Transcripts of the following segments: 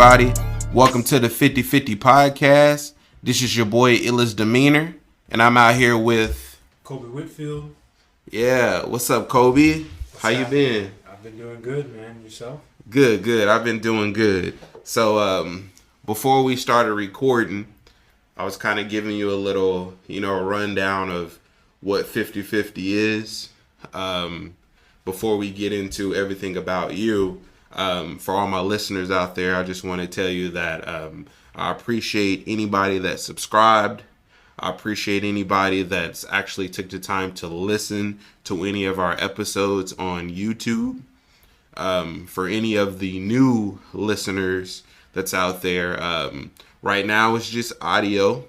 everybody? Welcome to the 50/50 podcast. This is your boy ILLIEST DEMEANOR, and I'm out here with Colby Whitfield. Yeah, what's up, Colby? How you been? I've been doing good, man. Yourself? Good. I've been doing good. So, before we started recording, I was kind of giving you a little, rundown of what 50/50 is. Before we get into everything about you, for all my listeners out there, I just want to tell you that I appreciate anybody that subscribed. I appreciate anybody that's actually took the time to listen to any of our episodes on YouTube. For any of the new listeners that's out there, right now it's just audio.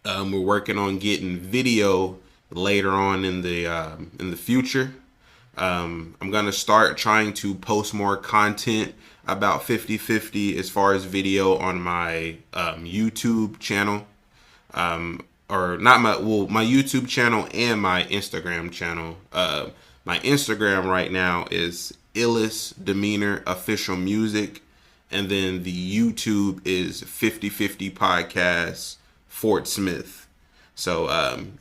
We're working on getting video later on in the future. I'm going to start trying to post more content about 50/50 as far as video on my YouTube channel. My YouTube channel and my Instagram channel. My Instagram right now is ILLIEST DEMEANOR Official Music. And then the YouTube is 50/50 Podcast Fort Smith. So,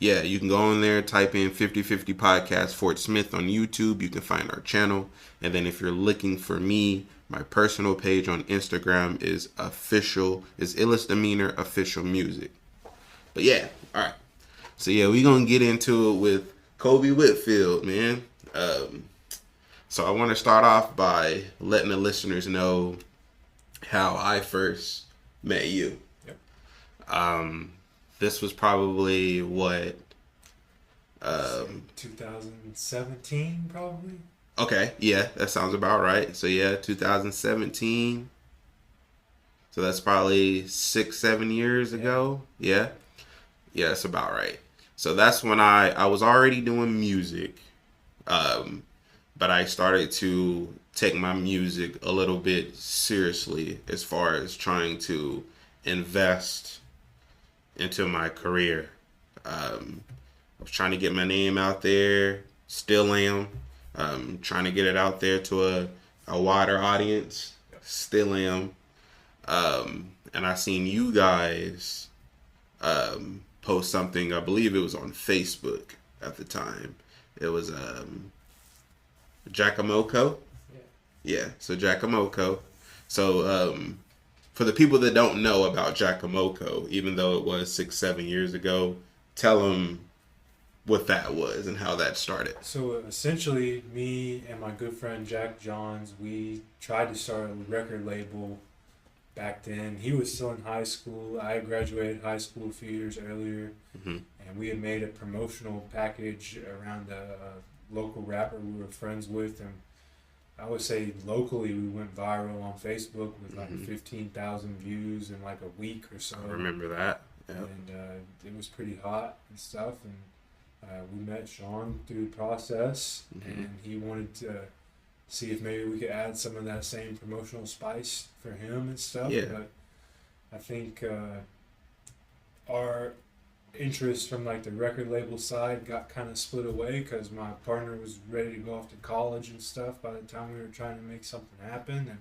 you can go in there, type in 50/50 Podcast Fort Smith on YouTube. You can find our channel. And then if you're looking for me, my personal page on Instagram is ILLIEST DEMEANOR Official Music. But yeah, all right. So yeah, we're going to get into it with Colby Whitfield, man. So I want to start off by letting the listeners know how I first met you. Yep. This was probably what? 2017, probably. Okay, yeah, that sounds about right. So yeah, 2017. So that's probably 6-7 years ago. Yeah, that's about right. So that's when I was already doing music, but I started to take my music a little bit seriously as far as trying to invest into my career. I was trying to get my name out there, still am. Trying to get it out there to a wider audience, still am. And I seen you guys post something, I believe it was on Facebook at the time. It was Giacomoco. Yeah, so Giacomoco. So for the people that don't know about Giacomoco, even though it was 6-7 years ago, tell them what that was and how that started. So essentially, me and my good friend Jack Johns, we tried to start a record label back then. He was still in high school. I graduated high school a few years earlier, and we had made a promotional package around a local rapper we were friends with, and I would say locally we went viral on Facebook with like 15,000 views in like a week or so. I remember that. Yep. And it was pretty hot and stuff, and we met Shawn through the process, and he wanted to see if maybe we could add some of that same promotional spice for him and stuff. Yeah. But I think our interest from like the record label side got kind of split away because my partner was ready to go off to college and stuff by the time we were trying to make something happen, and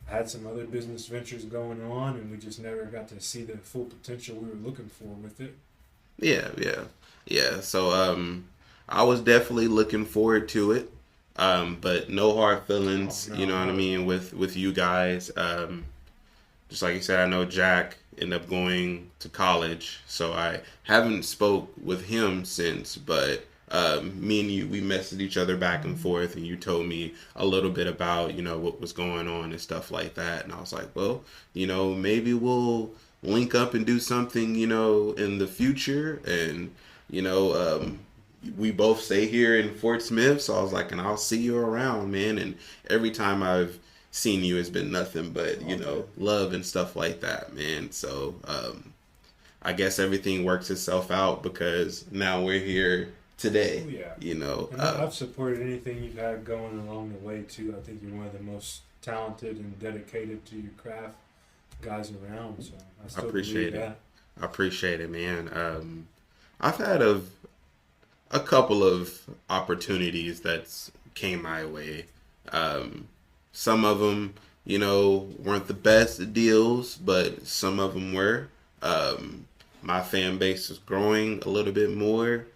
I had some other business ventures going on, and we just never got to see the full potential we were looking for with it. Yeah. So I was definitely looking forward to it, but no hard feelings. You know what I mean with you guys. Just like you said, I know Jack ended up going to college, so I haven't spoke with him since, but me and you, we messaged each other back and forth, and you told me a little bit about, what was going on and stuff like that, and I was like, well, maybe we'll link up and do something, in the future, and, we both stay here in Fort Smith, so I was like, and I'll see you around, man, and every time I've seen you, it's been nothing but, love and stuff like that, man. So, I guess everything works itself out because now we're here today. Oh, yeah. And I've supported anything you've had going along the way too. I think you're one of the most talented and dedicated to your craft guys around. So I still appreciate believe it. that. I appreciate it, man. I've had a couple of opportunities that's came my way. Some of them, weren't the best deals, but some of them were. My fan base is growing a little bit more.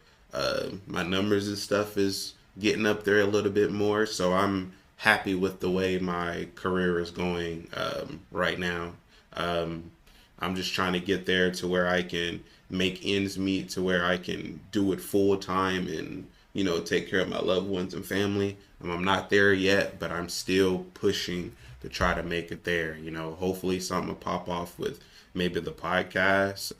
My numbers and stuff is getting up there a little bit more. So I'm happy with the way my career is going right now. Um, I'm just trying to get there to where I can make ends meet, to where I can do it full time and take care of my loved ones and family. I'm not there yet, but I'm still pushing to try to make it there. Hopefully something will pop off with maybe the podcast.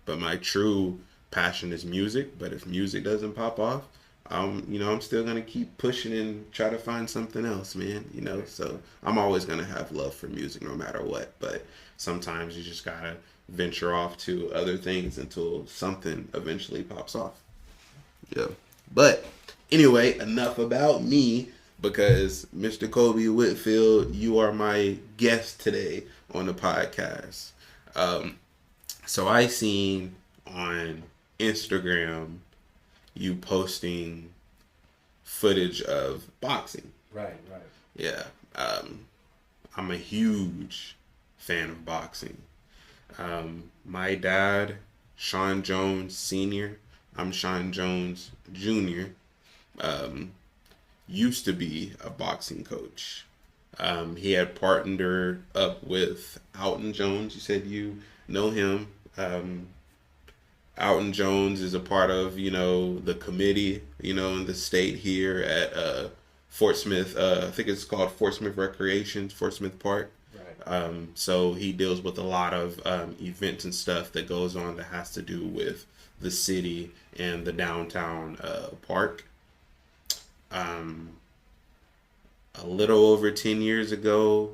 But my true passion is music. But if music doesn't pop off, I'm still gonna keep pushing and try to find something else, man. So I'm always gonna have love for music no matter what. But sometimes you just gotta venture off to other things until something eventually pops off. Yeah. But anyway, enough about me, because Mr. Colby Whitfield, you are my guest today on the podcast. So I seen on Instagram you posting footage of boxing. Right. Yeah. I'm a huge fan of boxing. My dad, Shawn Jones Sr., I'm Shawn Jones Jr., used to be a boxing coach. He had partnered up with Alton Jones. You said you know him. Alton Jones is a part of, the committee, in the state here at Fort Smith. I think it's called Fort Smith Recreation, Fort Smith Park. Right. So he deals with a lot of events and stuff that goes on that has to do with the city and the downtown park. A little over 10 years ago,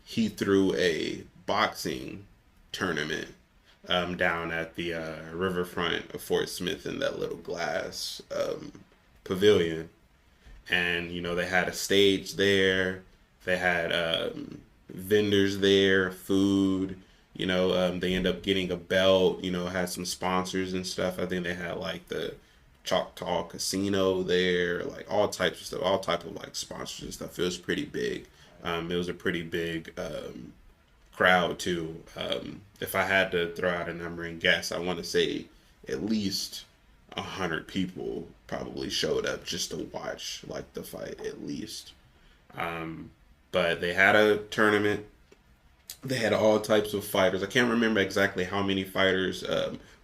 he threw a boxing tournament down at the riverfront of Fort Smith in that little glass pavilion. And, they had a stage there. They had vendors there, food. They end up getting a belt, had some sponsors and stuff. I think they had like the Choctaw Casino there, like all types of stuff, all type of like sponsors and stuff. It was pretty big. It was a pretty big crowd too. If I had to throw out a number and guess, I want to say at least 100 people probably showed up just to watch like the fight at least. But they had a tournament. They had all types of fighters. I can't remember exactly how many fighters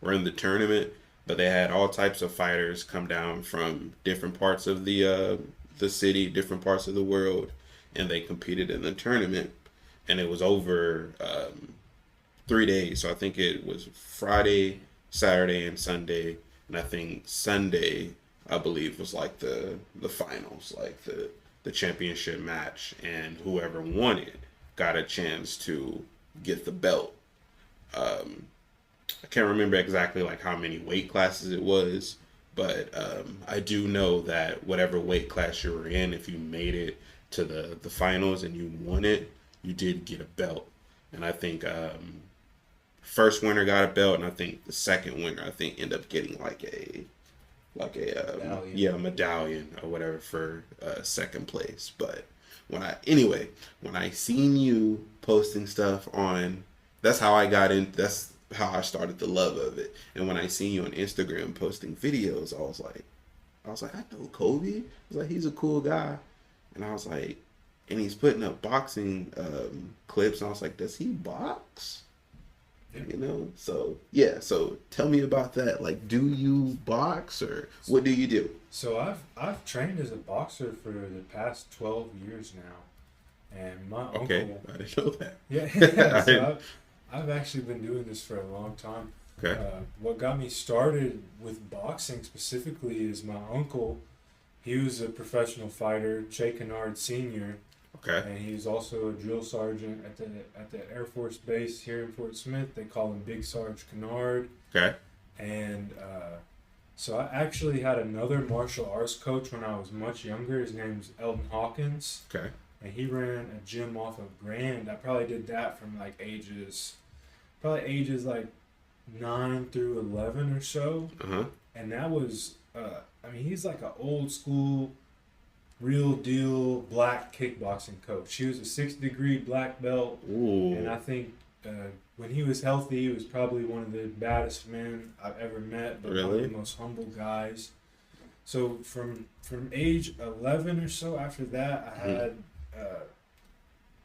were in the tournament, but they had all types of fighters come down from different parts of the city, different parts of the world, and they competed in the tournament. And it was over 3 days. So I think it was Friday, Saturday, and Sunday. And I think Sunday, I believe, was like the finals, like the championship match, and whoever won it got a chance to get the belt. I can't remember exactly like how many weight classes it was, but I do know that whatever weight class you were in, if you made it to the finals and you won it, you did get a belt. And I think first winner got a belt, and I think the second winner, I think, ended up getting like a medallion or whatever for second place. But when I seen you posting stuff on, that's how I started the love of it. And when I seen you on Instagram posting videos, I was like, I know Colby. I was like, he's a cool guy. And I was like, and he's putting up boxing clips, and I was like, does he box? So tell me about that. Like, do you box, or what do you do? So I've trained as a boxer for the past 12 years now, and my uncle. Okay, I didn't know that. Yeah, so I've actually been doing this for a long time. Okay. What got me started with boxing specifically is my uncle. He was a professional fighter, Che Kennard Sr. Okay. And he's also a drill sergeant at the Air Force Base here in Fort Smith. They call him Big Sarge Kennard. Okay. And so I actually had another martial arts coach when I was much younger. His name's Eldon Hawkins. Okay. And he ran a gym off of Grand. I probably did that from like ages like 9 through 11 or so. Uh-huh. And that was, he's like an old school real deal black kickboxing coach. She was a 6th-degree black belt, and I Ooh. think when he was healthy, he was probably one of the baddest men I've ever met, but one of the Really? most humble guys. So from age 11 or so, after that, I Mm-hmm. had uh,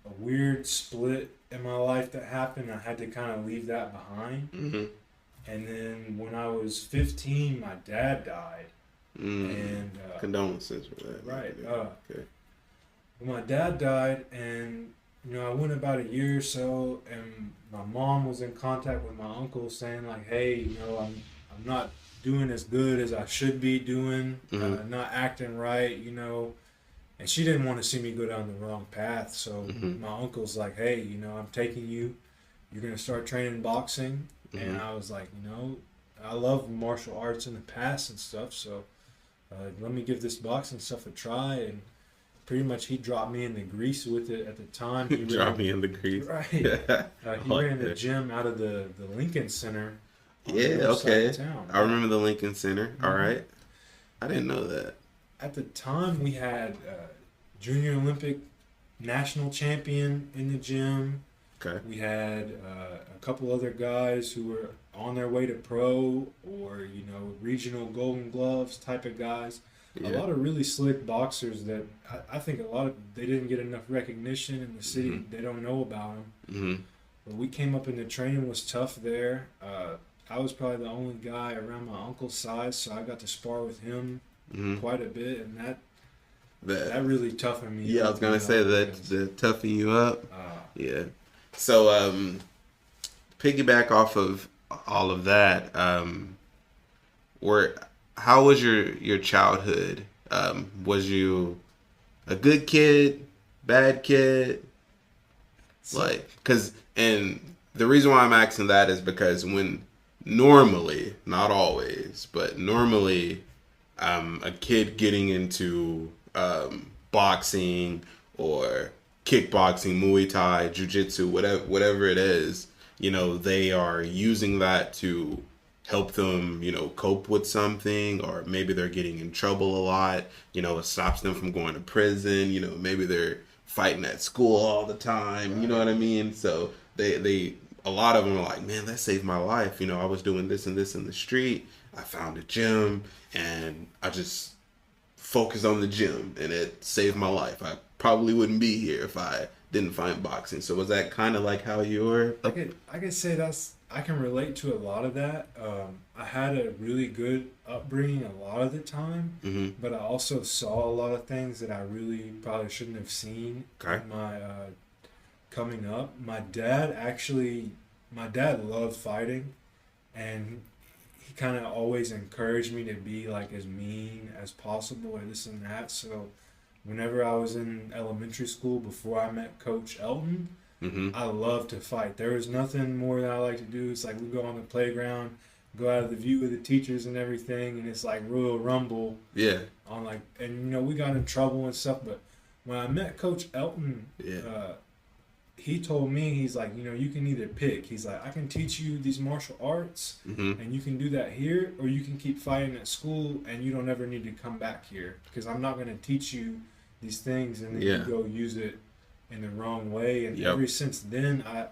a weird split in my life that happened. I had to kind of leave that behind. Mm-hmm. And then when I was 15, my dad died. Mm. And Condolences for that. right, Okay. my dad died, and I went about a year or so, and my mom was in contact with my uncle, saying like, "Hey, I'm not doing as good as I should be doing, Mm-hmm. not acting right, And she didn't want to see me go down the wrong path, so Mm-hmm. my uncle's like, "Hey, I'm taking you. You're gonna start training boxing." And Mm-hmm. I was like, I love martial arts in the past and stuff, so let me give this boxing stuff a try. And pretty much he dropped me in the grease with it at the time. He Drop ran me in the grease. right. I He like ran the that. gym out of the Lincoln Center on the Yeah, north side of okay. town. I Right. remember the Lincoln Center. All hmm right. I didn't know that. At the time, we had junior Olympic national champion in the gym. Okay. We had a couple other guys who were on their way to pro or regional Golden Gloves type of guys. A Yeah. lot of really slick boxers that I think they didn't get enough recognition in the city. Mm-hmm. They don't know about them. Mm-hmm. But we came up, and the training was tough there. I was probably the only guy around my uncle's size, so I got to spar with him Mm-hmm. quite a bit, and that That. really toughened me Yeah, I up. was gonna say that Because, the toughen you up. uh, Yeah. So piggyback off of all of that. Where how was your childhood? Was you a good kid, bad kid? so Like, cause, and the reason why I'm asking that is because when normally, not always, but normally, a kid getting into boxing or kickboxing, Muay Thai, Jiu-Jitsu, whatever it is, they are using that to help them, cope with something, or maybe they're getting in trouble a lot, it stops them from going to prison, maybe they're fighting at school all the time, you know right. what I mean? So a lot of them are like, man, that saved my life. I was doing this and this in the street. I found a gym and I just focused on the gym and it saved my life. I probably wouldn't be here if I didn't find boxing. So was that kind of like how you were? I could say I can relate to a lot of that. I had a really good upbringing a lot of the time, Mm-hmm. but I also saw a lot of things that I really probably shouldn't have seen Okay. in my coming up. My dad loved fighting, and he kind of always encouraged me to be like as mean as possible or this and that. So whenever I was in elementary school before I met Coach Elton, Mm-hmm. I love to fight. There was nothing more that I like to do. It's like we go on the playground, go out of the view of the teachers and everything, and it's like Royal Rumble Yeah. on like, and we got in trouble and stuff. But when I met Coach Elton, Yeah. he told me, he's like, you can either pick. He's like, I can teach you these martial arts, Mm-hmm. and you can do that here, or you can keep fighting at school, and you don't ever need to come back here because I'm not going to teach you these things, and then Yeah. you go use it in the wrong way. And Yep. ever since then, I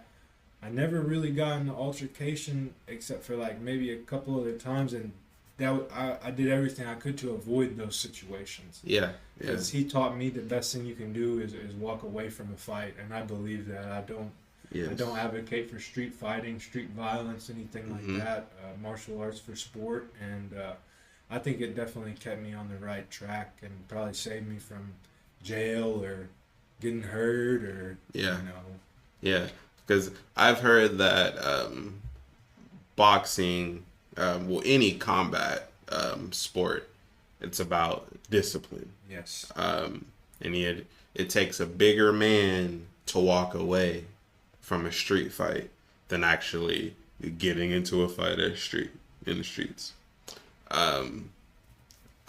never really got in an altercation except for like maybe a couple other times, and I did everything I could to avoid those situations. Yeah. Yeah. Because he taught me the best thing you can do is walk away from a fight, and I believe that. I Yes. don't advocate for street fighting, street violence, anything Mhm. like that. Martial arts for sport, and I think it definitely kept me on the right track and probably saved me from jail or getting hurt or Yeah. Yeah. Because I've heard that boxing, well, any combat sport, it's about discipline. yes, And it takes a bigger man to walk away from a street fight than actually getting into a fight in the streets. Um,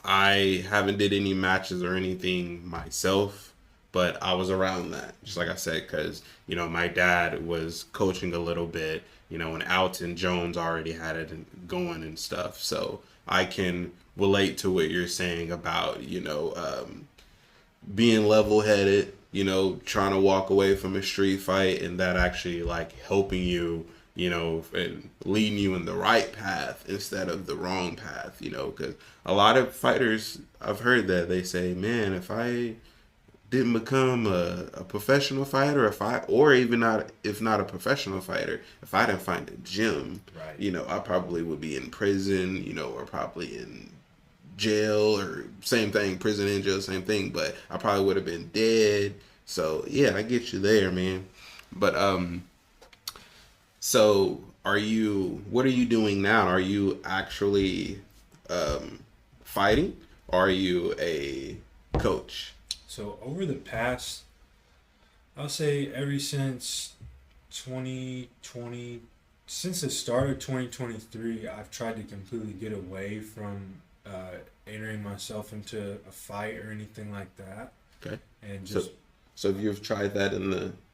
I haven't did any matches or anything myself, but I was around that, just like I said, because my dad was coaching a little bit, when Alton Jones already had it going and stuff. So I can relate to what you're saying about being level-headed, you know, trying to walk away from a street fight and that actually like helping you, you know, and leading you in the right path instead of the wrong path, you know, because a lot of fighters, I've heard that they say, man, if I didn't become a professional fighter, or even not, if not a professional fighter, if I didn't find a gym, Right. you know, I probably would be in prison, you know, or probably in jail, or same thing, prison and jail, same thing, but I probably would have been dead. So yeah, I get you there, man. But so what are you doing now? Are you actually fighting, or are you a coach? So over the past, I'll say ever since 2020, since the start of 2023, I've tried to completely get away from entering myself into a fight or anything like that. Okay. And just So you've tried that in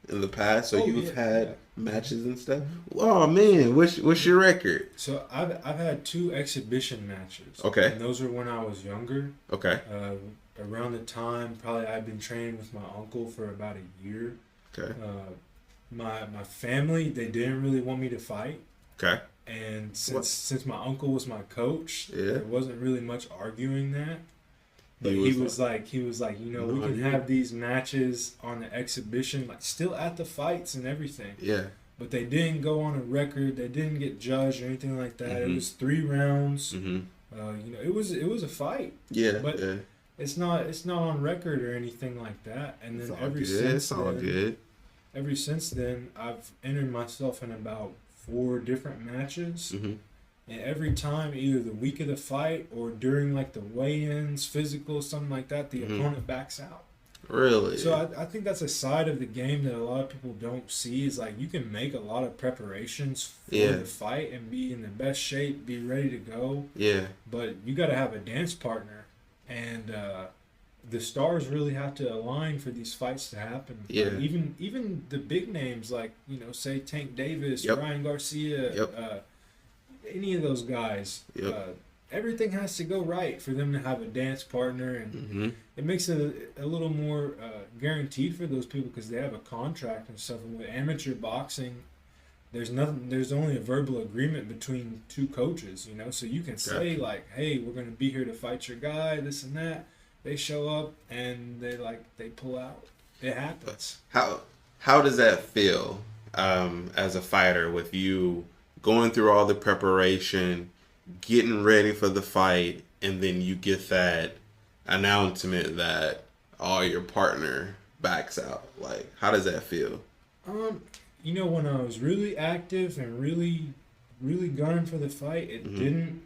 the past. So Oh, you've yeah, had yeah. matches and stuff. Oh man, what's your record? so I've had two exhibition matches. Okay. And those were when I was younger. Okay. Around the time probably I've been training with my uncle for about a year. Okay. My family, they didn't really want me to fight. Okay. And since my uncle was my coach, Yeah. there wasn't really much arguing that. But He he was was like, you know, we No, can yeah. have these matches on the exhibition, like still at the fights and everything. Yeah. But they didn't go on a record. They didn't get judged or anything like that. It Mhm. was 3 rounds. Mm-hmm. You know, it was a fight. Yeah. But yeah. It's not on record or anything like that. And It's then all good. It's all good. ever since then, I've entered myself in about 4 different matches. Mm-hmm. And every time, either the week of the fight or during like the weigh-ins, physical, something like that, the Mhm. opponent backs out. Really? So I think that's a side of the game that a lot of people don't see, is like you can make a lot of preparations for Yeah. the fight and be in the best shape, be ready to go, Yeah. but you got to have a dance partner, and the stars really have to align for these fights to happen. Yeah. Like even the big names, like, you know, say Tank Davis, Yep. Ryan Garcia, Yep. any of those guys. Yep. Everything has to go right for them to have a dance partner, and Mm-hmm. it makes it a little more guaranteed for those people because they have a contract and stuff. And with amateur boxing, there's nothing. There's only a verbal agreement between 2 coaches, you know. So you can say Gotcha. like, "Hey, we're going to be here to fight your guy," this and that. They show up and they pull out. It happens. How does that feel as a fighter, with you going through all the preparation, getting ready for the fight, and then you get that announcement that your partner backs out? Like, how does that feel? You know, when I was really active and really, really gunning for the fight, it Mhm. didn't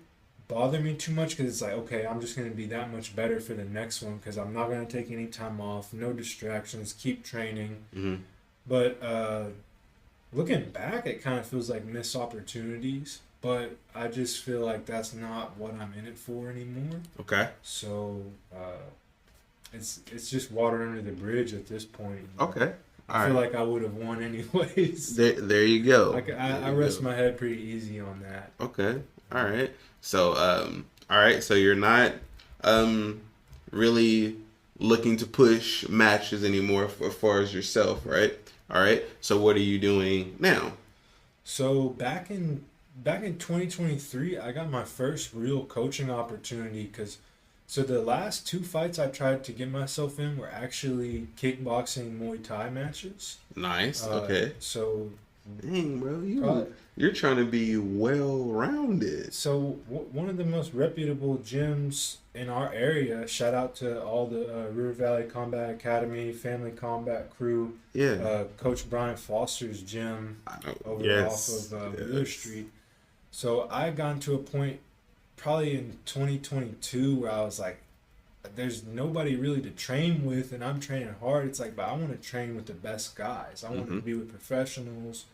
bother me too much, because it's like, okay, I'm just going to be that much better for the next one because I'm not going to take any time off, no distractions, keep training. Mm-hmm. But looking back, it kind of feels like missed opportunities, but I just feel like that's not what I'm in it for anymore. Okay. So it's just water under the bridge at this point. Okay. I feel like I would have won anyways. There you go. I rest my head pretty easy on that. Okay. All right. So all right. So you're not really looking to push matches anymore as far as yourself, right? All right. So what are you doing now? So back in 2023, I got my first real coaching opportunity, so the last 2 fights I tried to get myself in were actually kickboxing Muay Thai matches. Nice. Okay. So Dang, bro, Probably- you're trying to be well-rounded. one of the most reputable gyms in our area, shout out to all the River Valley Combat Academy, Family Combat Crew, Yeah. Coach Brian Foster's gym over Yes. off of Wheeler Street. So I got to a point probably in 2022 where I was like, there's nobody really to train with, and I'm training hard. It's like, but I want to train with the best guys. I want to Mhm. be with professionals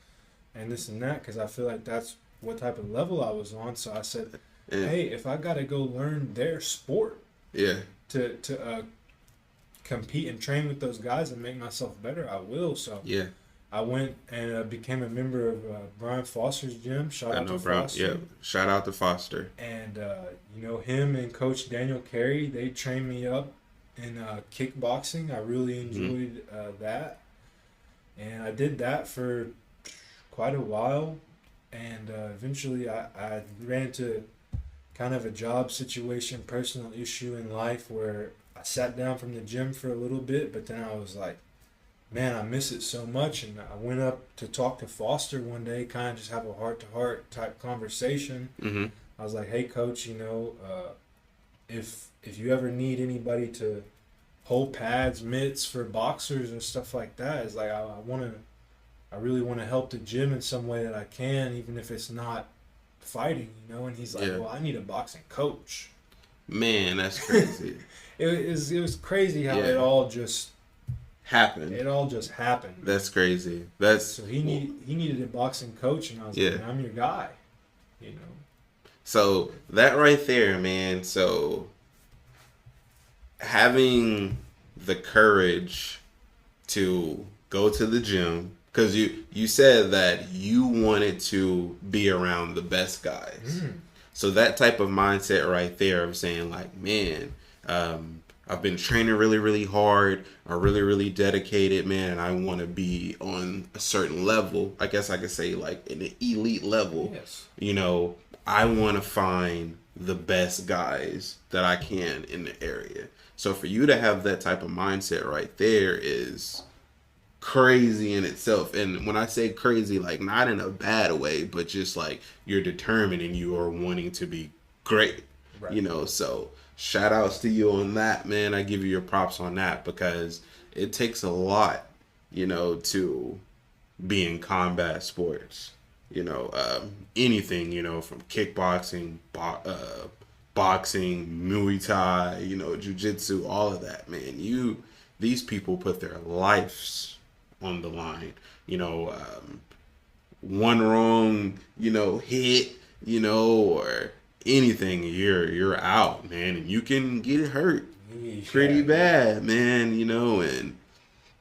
and this and that, because I feel like that's what type of level I was on. So I said, Yeah. hey, if I got to go learn their sport Yeah. to compete and train with those guys and make myself better, I will. So Yeah. I went and became a member of Brian Foster's gym. Shout I out know, to bro. Foster. Yeah. Shout out to Foster. And you know, him and Coach Daniel Carey, they trained me up in kickboxing. I really enjoyed that, and I did that for quite a while, and eventually I ran into kind of a job situation, personal issue in life where I sat down from the gym for a little bit, but then I was like, man, I miss it so much. And I went up to talk to Foster one day, kind of just have a heart to heart type conversation. Mm-hmm. I was like, hey, coach, if you ever need anybody to hold pads, mitts for boxers and stuff like that, it's like I really want to help the gym in some way that I can, even if it's not fighting, And he's like, well, I need a boxing coach. Man, that's crazy. It was crazy how it all just happened. It all just happened. That's crazy. So he needed a boxing coach, and I was like, I'm your guy. So that right there, man. So having the courage to go to the gym, because you said that you wanted to be around the best guys. Mm. So that type of mindset right there of saying like, man, I've been training really, really hard. I'm really, really dedicated, man. And I want to be on a certain level. I guess I could say like an elite level. Yes. I want to find the best guys that I can in the area. So for you to have that type of mindset right there is crazy in itself. And when I say crazy, like not in a bad way, but just like you're determined and you are wanting to be great. Right. So shout outs to you on that, man. I give you your props on that because it takes a lot, to be in combat sports. Anything, from kickboxing, boxing, Muay Thai, jiu-jitsu, all of that, man. These people put their lives on the line. One wrong, hit, or anything, you're out, man, and you can get hurt pretty bad, man,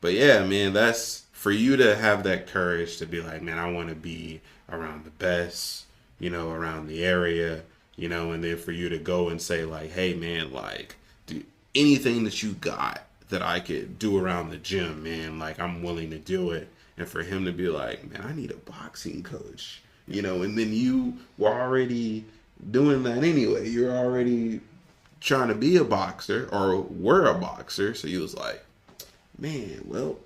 but yeah, man, that's for you to have that courage to be like, man, I want to be around the best, around the area, and then for you to go and say like, hey, man, like, do anything that you got that I could do around the gym, man, like, I'm willing to do it. And for him to be like, man, I need a boxing coach, and then you were already doing that anyway. You're already trying to be a boxer or were a boxer. So you was like, man, well,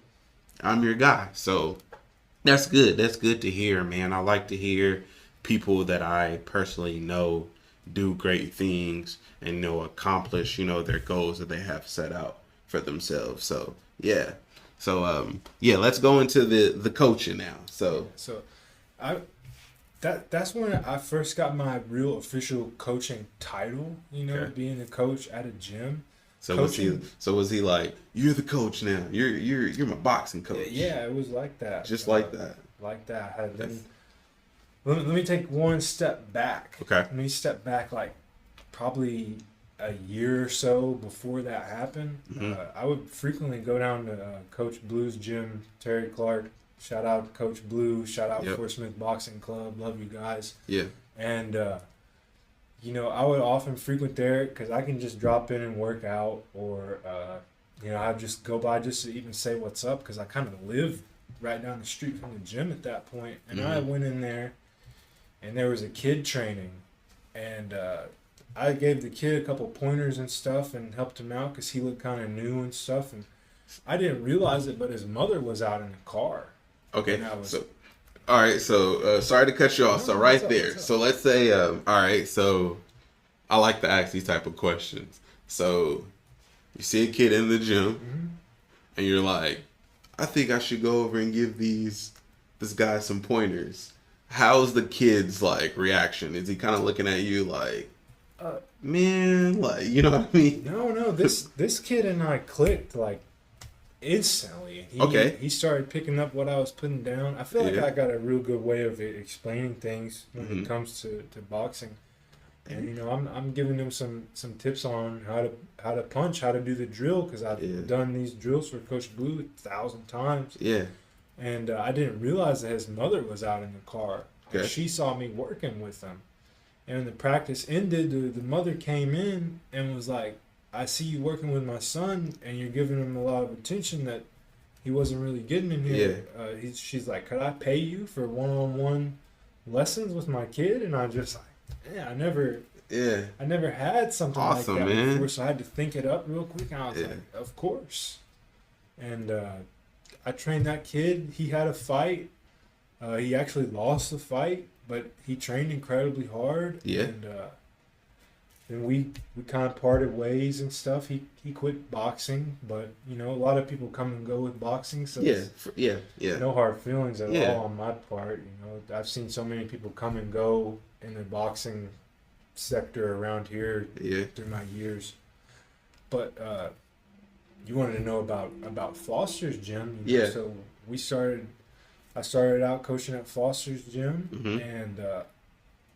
I'm your guy. So that's good. That's good to hear, man. I like to hear people that I personally know do great things and accomplish, their goals that they have set out for themselves. So yeah. So let's go into the coaching now. That's when I first got my real official coaching title, being a coach at a gym. So was he like, you're the coach now? You're my boxing coach. Yeah, it was like that. Just like that. Like that. Let me take one step back. Okay. Let me step back like probably a year or so before that happened. Mm-hmm. I would frequently go down to Coach Blue's gym, Terry Clark. Shout out Coach Blue. Shout out Fort Smith Boxing Club. Love you guys. Yeah. And I would often frequent there because I can just drop in and work out, or I'd just go by just to even say what's up because I kind of live right down the street from the gym at that point. And I went in there, and there was a kid training, and I gave the kid a couple pointers and stuff and helped him out because he looked kind of new and stuff. And I didn't realize it, but his mother was out in the car. Okay. All right, so sorry to cut you off. So right there. So let's say, all right, so I like to ask these type of questions. So you see a kid in the gym, and you're like, I think I should go over and give this guy some pointers. How's the kid's like reaction? Is he kind of looking at you like, man, like, you know what I mean? No, this kid and I clicked like instantly. He started picking up what I was putting down. I feel like I got a real good way of explaining things when it comes to boxing. And I'm giving them some tips on how to punch, how to do the drill, because I've done these drills for Coach Blue 1,000 times. Yeah. And I didn't realize that his mother was out in the car. Okay. She saw me working with him. And when the practice ended, the mother came in and was like, I see you working with my son, and you're giving him a lot of attention that he wasn't really getting in here. She's like, could I pay you for one-on-one lessons with my kid? And I'm just like, I never had something awesome, like that man. before, so I had to think it up real quick. And I was like, of course. And I trained that kid. He had a fight. He actually lost the fight, but he trained incredibly hard. Yeah. And then we kind of parted ways and stuff. He quit boxing, but a lot of people come and go with boxing, so no hard feelings at all on my part. I've seen so many people come and go in the boxing sector around here through my years. But you wanted to know about Foster's gym, so I started out coaching at Foster's gym, and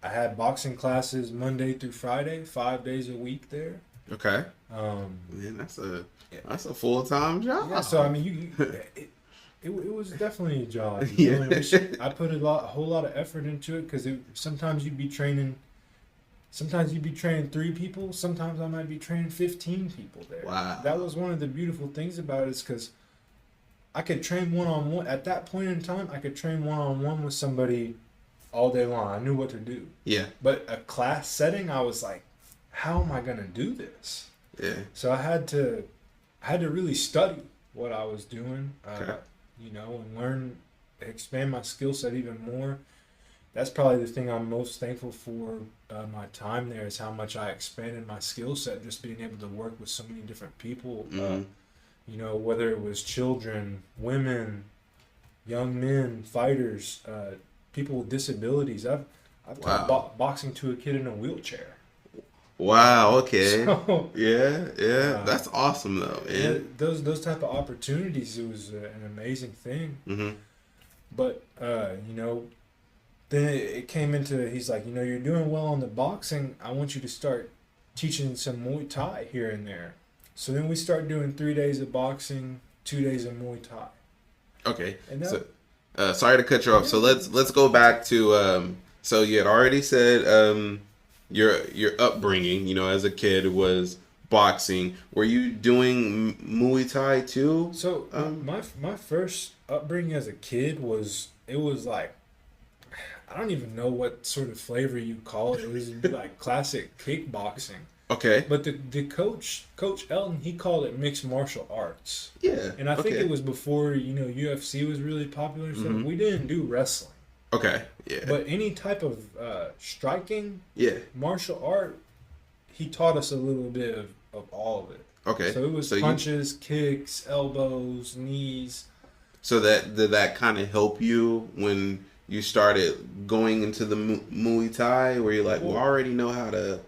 I had boxing classes Monday through Friday, 5 days a week there. Okay. Man, that's a full-time job. Yeah, so I mean, it was definitely a job. I put a whole lot of effort into it, because sometimes you'd be training 3 people. Sometimes I might be training 15 people there. Wow. That was one of the beautiful things about it, is because I could train one-on-one. At that point in time, I could train one-on-one with somebody all day long. I knew what to do. Yeah. But a class setting, I was like, how am I going to do this? Yeah. So I had to really study what I was doing, and learn, expand my skill set even more. That's probably the thing I'm most thankful for my time there, is how much I expanded my skill set, just being able to work with so many different people, whether it was children, women, young men, fighters, people with disabilities. I've taught boxing to a kid in a wheelchair. Wow. Okay. So, that's awesome though. Man. Those type of opportunities, it was an amazing thing. Mm-hmm. But then it came into, he's like, you're doing well on the boxing. I want you to start teaching some Muay Thai here and there. So then we start doing 3 days of boxing, 2 days of Muay Thai. Okay. And that, sorry to cut you off. So let's go back to so you had already said your upbringing, as a kid, was boxing. Were you doing Muay Thai too? So my first upbringing as a kid was like, I don't even know what sort of flavor you call it. It was like classic kickboxing. Okay. But the Coach Elton, he called it mixed martial arts. Yeah. And I think it was before, UFC was really popular. So we didn't do wrestling. Okay. Yeah. But any type of striking, martial art, he taught us a little bit of all of it. Okay. So it was punches, kicks, elbows, knees. So did that kind of help you when you started going into the Muay Thai, where you're like, well, I already know how to...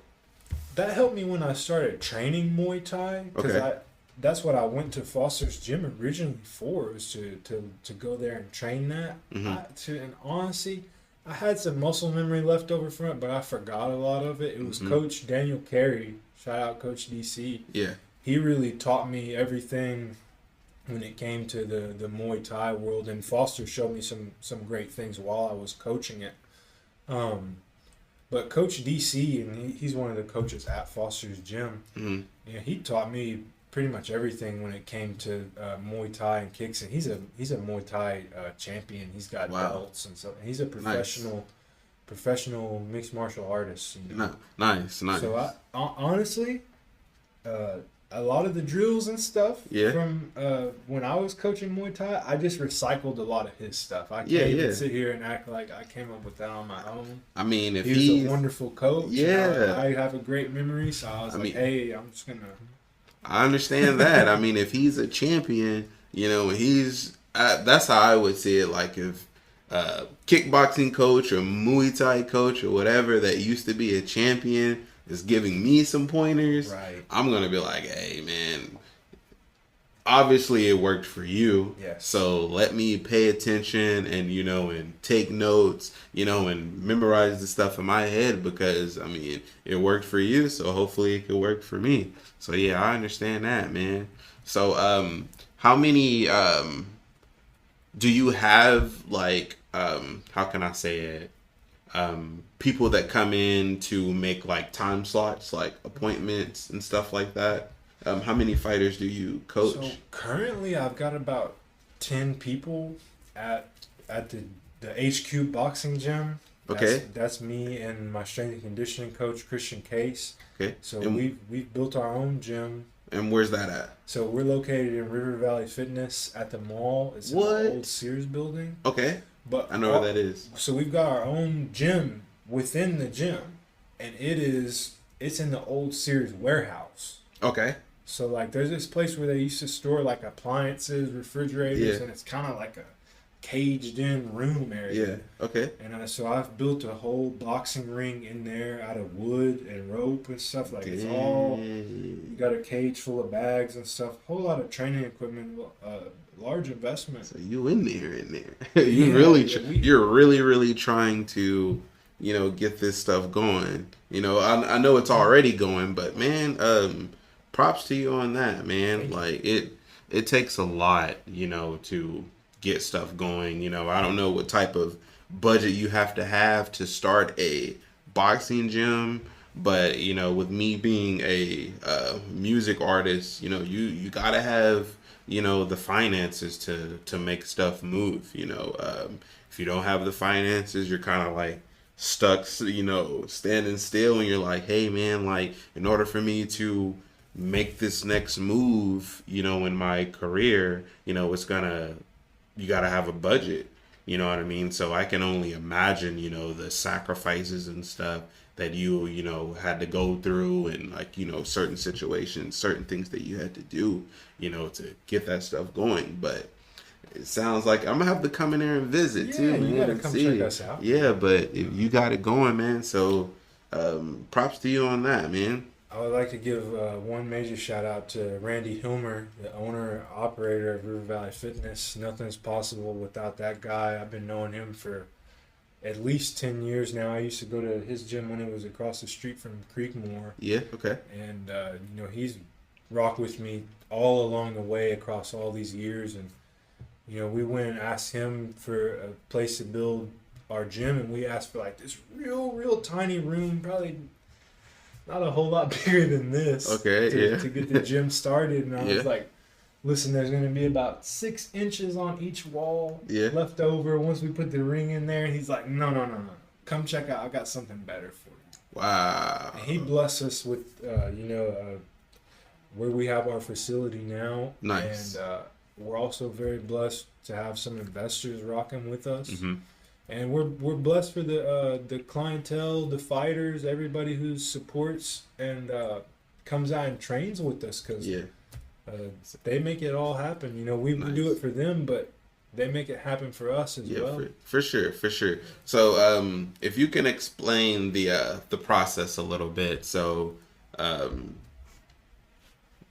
That helped me when I started training Muay Thai, because that's what I went to Foster's gym originally for, was to go there and train that. And honestly, I had some muscle memory left over from it, but I forgot a lot of it. It was Coach Daniel Carey, shout out Coach DC. Yeah, he really taught me everything when it came to the Muay Thai world, and Foster showed me some great things while I was coaching it. But Coach DC, and he's one of the coaches at Foster's gym, he taught me pretty much everything when it came to Muay Thai and kicks. And he's a Muay Thai champion. He's got belts and so. And he's a professional mixed martial artist. Nice. So honestly, a lot of the drills and stuff from when I was coaching Muay Thai, I just recycled a lot of his stuff. I can't even sit here and act like I came up with that on my own. I mean, if he's a wonderful coach, I have a great memory, so I was hey, I'm just gonna. I understand that. I mean, if he's a champion, he's that's how I would see it. Like if kickboxing coach or Muay Thai coach or whatever that used to be a champion is giving me some pointers, right, I'm gonna be like, hey man, obviously it worked for you, so let me pay attention and and take notes, and memorize the stuff in my head, because I mean it worked for you, so hopefully it could work for me. So yeah, I understand that, man. So how many do you have, like how can I say it, people that come in to make like time slots, like appointments and stuff like that. How many fighters do you coach? So currently, I've got about 10 people at the HQ boxing gym. That's me and my strength and conditioning coach Christian Case. Okay. So we've built our own gym. And where's that at? So we're located in River Valley Fitness at the mall. It's in the old Sears building. Okay. But I know where that is. So we've got our own gym within the gym, and it's in the old Sears warehouse. Okay. So like there's this place where they used to store like appliances, refrigerators, Yeah. and it's kind of like a caged in room area. Yeah. Okay. And so I've built a whole boxing ring in there out of wood and rope and stuff. Like it's all, you got a cage full of bags and stuff. Whole lot of training equipment, large investment. So you in there. You're really trying to, get this stuff going. I know it's already going, but man, props to you on that, man. Like it takes a lot, to get stuff going. I don't know what type of budget you have to start a boxing gym, but with me being a music artist, you gotta have the finances to make stuff move. If you don't have the finances, you're kind of like stuck, standing still, and you're like, hey man, like in order for me to make this next move, in my career, you gotta have a budget, you know what I mean? So I can only imagine, the sacrifices and stuff that you had to go through, and like, certain situations, certain things that you had to do, to get that stuff going. But it sounds like I'm gonna have to come in there and visit too, man. You gotta come check us out. Yeah, but if you got it going, man, so props to you on that, man. I would like to give one major shout out to Randy Hilmer, the owner operator of River Valley Fitness. Nothing's possible without that guy. I've been knowing him for at least 10 years now. I used to go to his gym when it was across the street from Creekmore. Yeah, okay. And, he's rocked with me all along the way across all these years. And, we went and asked him for a place to build our gym, and we asked for like this real tiny room, probably not a whole lot bigger than this. Okay, to get the gym started. And I was like, listen, there's going to be about 6 inches on each wall left over once we put the ring in there. And he's like, no. Come check out. I got something better for you. Wow. And he blessed us with, where we have our facility now. Nice. And we're also very blessed to have some investors rocking with us. Mm-hmm. And we're blessed for the clientele, the fighters, everybody who supports and comes out and trains with us, because they make it all happen. We do it for them, but they make it happen for us as well. For sure. So if you can explain the process a little bit. So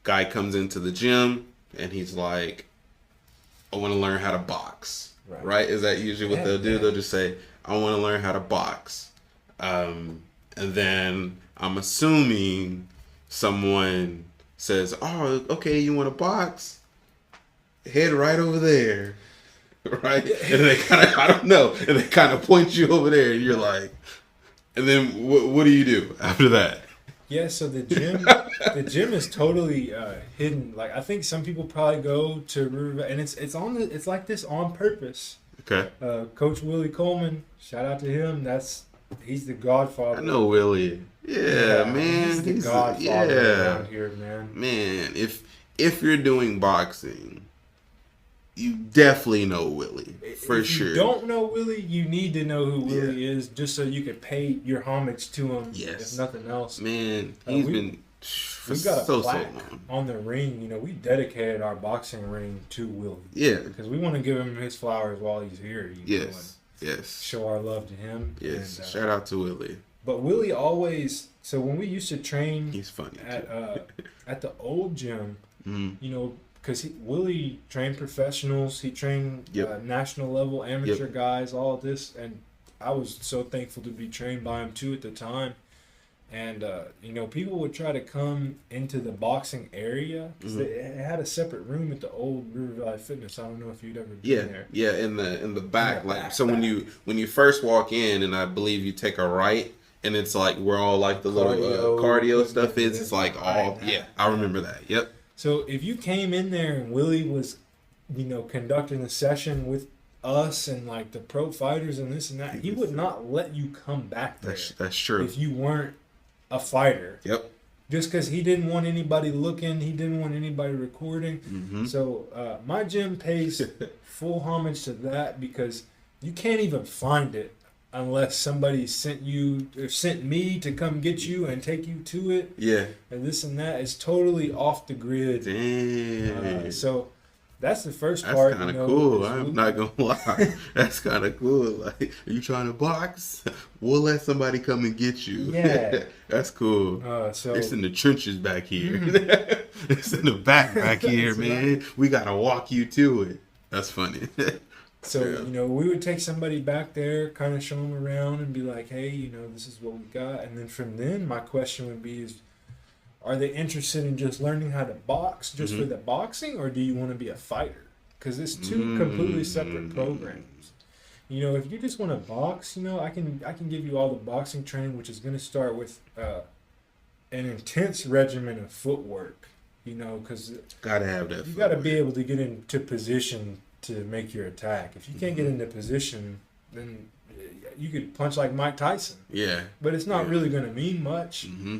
guy comes into the gym and he's like, I want to learn how to box. Right? Is that usually what they'll do? They'll just say, I want to learn how to box. And then I'm assuming someone says, oh, okay, you want to box? Head right over there. Right? And they kind of, I don't know. And they kind of point you over there, and you're like, and then what do you do after that? Yeah, so the gym is totally hidden. Like, I think some people probably go to River, and it's like this on purpose. Okay. Coach Willie Coleman, shout out to him. He's the godfather. I know Willie. Yeah, man. He's the godfather around here, man. Man, if you're doing boxing, you definitely know Willie, for sure. If you don't know Willie, you need to know who Willie is, just so you can pay your homage to him, if nothing else. Man, he's been we've got a plaque on the ring. We dedicated our boxing ring to Willie. Yeah. Because we want to give him his flowers while he's here. Yes. Show our love to him. Yes. And, shout out to Willie. But Willie always, so when we used to train, he's funny at the old gym, mm-hmm. Because Willie trained professionals, he trained national level amateur guys, all of this, and I was so thankful to be trained by him too at the time. And people would try to come into the boxing area because it had a separate room at the old River Valley Fitness. I don't know if you'd ever been there. Yeah, in the back. Back. When you first walk in, and I believe you take a right, and it's like where all like the little cardio stuff is. It's like all I remember that. Yep. So if you came in there and Willie was, conducting a session with us and like the pro fighters and this and that, he would not let you come back there. That's true. If you weren't a fighter. Yep. Just because he didn't want anybody looking, he didn't want anybody recording. Mm-hmm. So my gym pays full homage to that because you can't even find it unless somebody sent you or sent me to come get you and take you to it. Yeah. And this and that is totally off the grid. Damn. So that's the first part. That's kind of cool. I'm not going to lie. That's kind of cool. Like, are you trying to box? We'll let somebody come and get you. Yeah. That's cool. So it's in the trenches back here. It's in the back here, man. Right. We got to walk you to it. That's funny. So, we would take somebody back there, kind of show them around and be like, hey, this is what we got. And then from then, my question would be are they interested in just learning how to box just for the boxing, or do you want to be a fighter? Because it's two completely separate programs. If you just want to box, I can give you all the boxing training, which is going to start with an intense regimen of footwork. Because gotta have that. You got to be able to get into position to make your attack. If you can't get into position, then you could punch like Mike Tyson. Yeah. But it's not really going to mean much. Mm-hmm.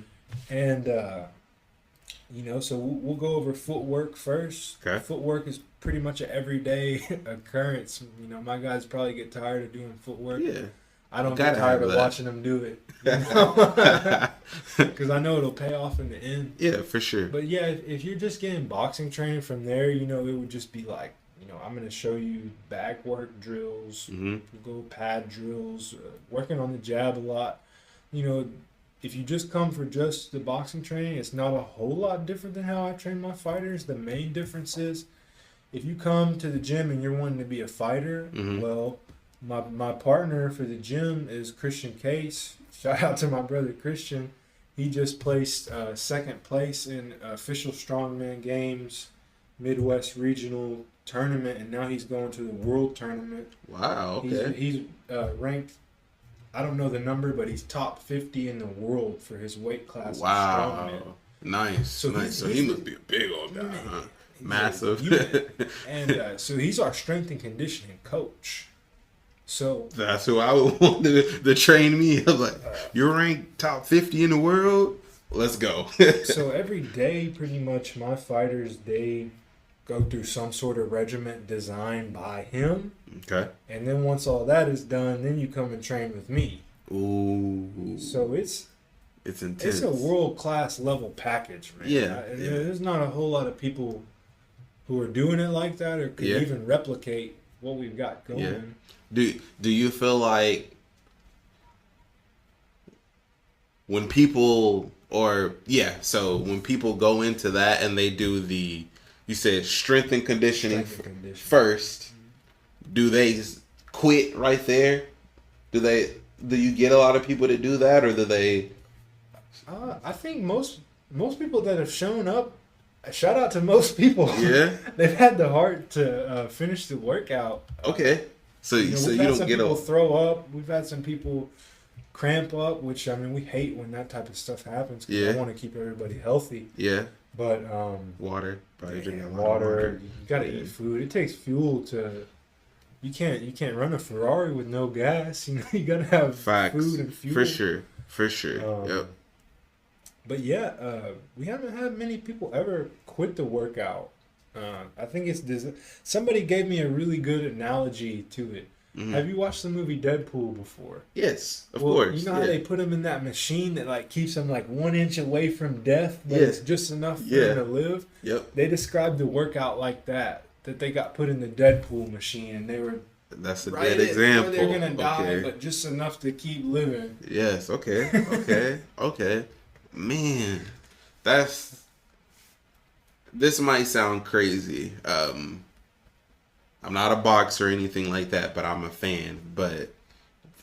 And, so we'll go over footwork first. Okay. Footwork is pretty much an everyday occurrence. My guys probably get tired of doing footwork. Yeah. I don't get tired of watching them do it. Because I know it'll pay off in the end. Yeah, for sure. But yeah, if you're just getting boxing training from there, it would just be like, I'm going to show you back work drills, go pad drills, working on the jab a lot. If you just come for just the boxing training, it's not a whole lot different than how I train my fighters. The main difference is if you come to the gym and you're wanting to be a fighter, well, my partner for the gym is Christian Case. Shout out to my brother Christian. He just placed second place in official strongman games, Midwest regional tournament, and now he's going to the world tournament. Wow, okay. He's ranked, I don't know the number, but he's top 50 in the world for his weight class. Wow. Nice. So nice. So he must be a big old guy, huh? Massive. And so he's our strength and conditioning coach. So that's who I would want to train me. I'm like, you're ranked top 50 in the world? Let's go. So every day, pretty much, my fighters, they go through some sort of regiment designed by him. Okay. And then once all that is done, then you come and train with me. Ooh. So it's intense. It's a world-class level package, man. Yeah. There's not a whole lot of people who are doing it like that or can even replicate what we've got going. Yeah. Do you feel like when people when people go into that and they do you said strength and conditioning first, do they quit right there? Do you get a lot of people to do that, or do they? I think most people that have shown up, shout out to most people. Yeah, they've had the heart to finish the workout. Okay, so you don't get people throw up. We've had some people cramp up, which we hate when that type of stuff happens. Cause I want to keep everybody healthy. Yeah. But water, probably drinking a lot of water. You gotta eat food. It takes fuel to. You can't run a Ferrari with no gas. You gotta have food and fuel. For sure. Yep. But yeah, we haven't had many people ever quit the workout. I think it's somebody gave me a really good analogy to it. Mm-hmm. Have you watched the movie Deadpool before? Yes, of course. You know how they put him in that machine that keeps him 1 inch away from death, but it's just enough for him to live? Yep. They described the workout like that they got put in the Deadpool machine, and they were. That's a dead example. They're gonna die, but just enough to keep living. Yes. Okay. Okay. Man, this might sound crazy. I'm not a boxer or anything like that, but I'm a fan. But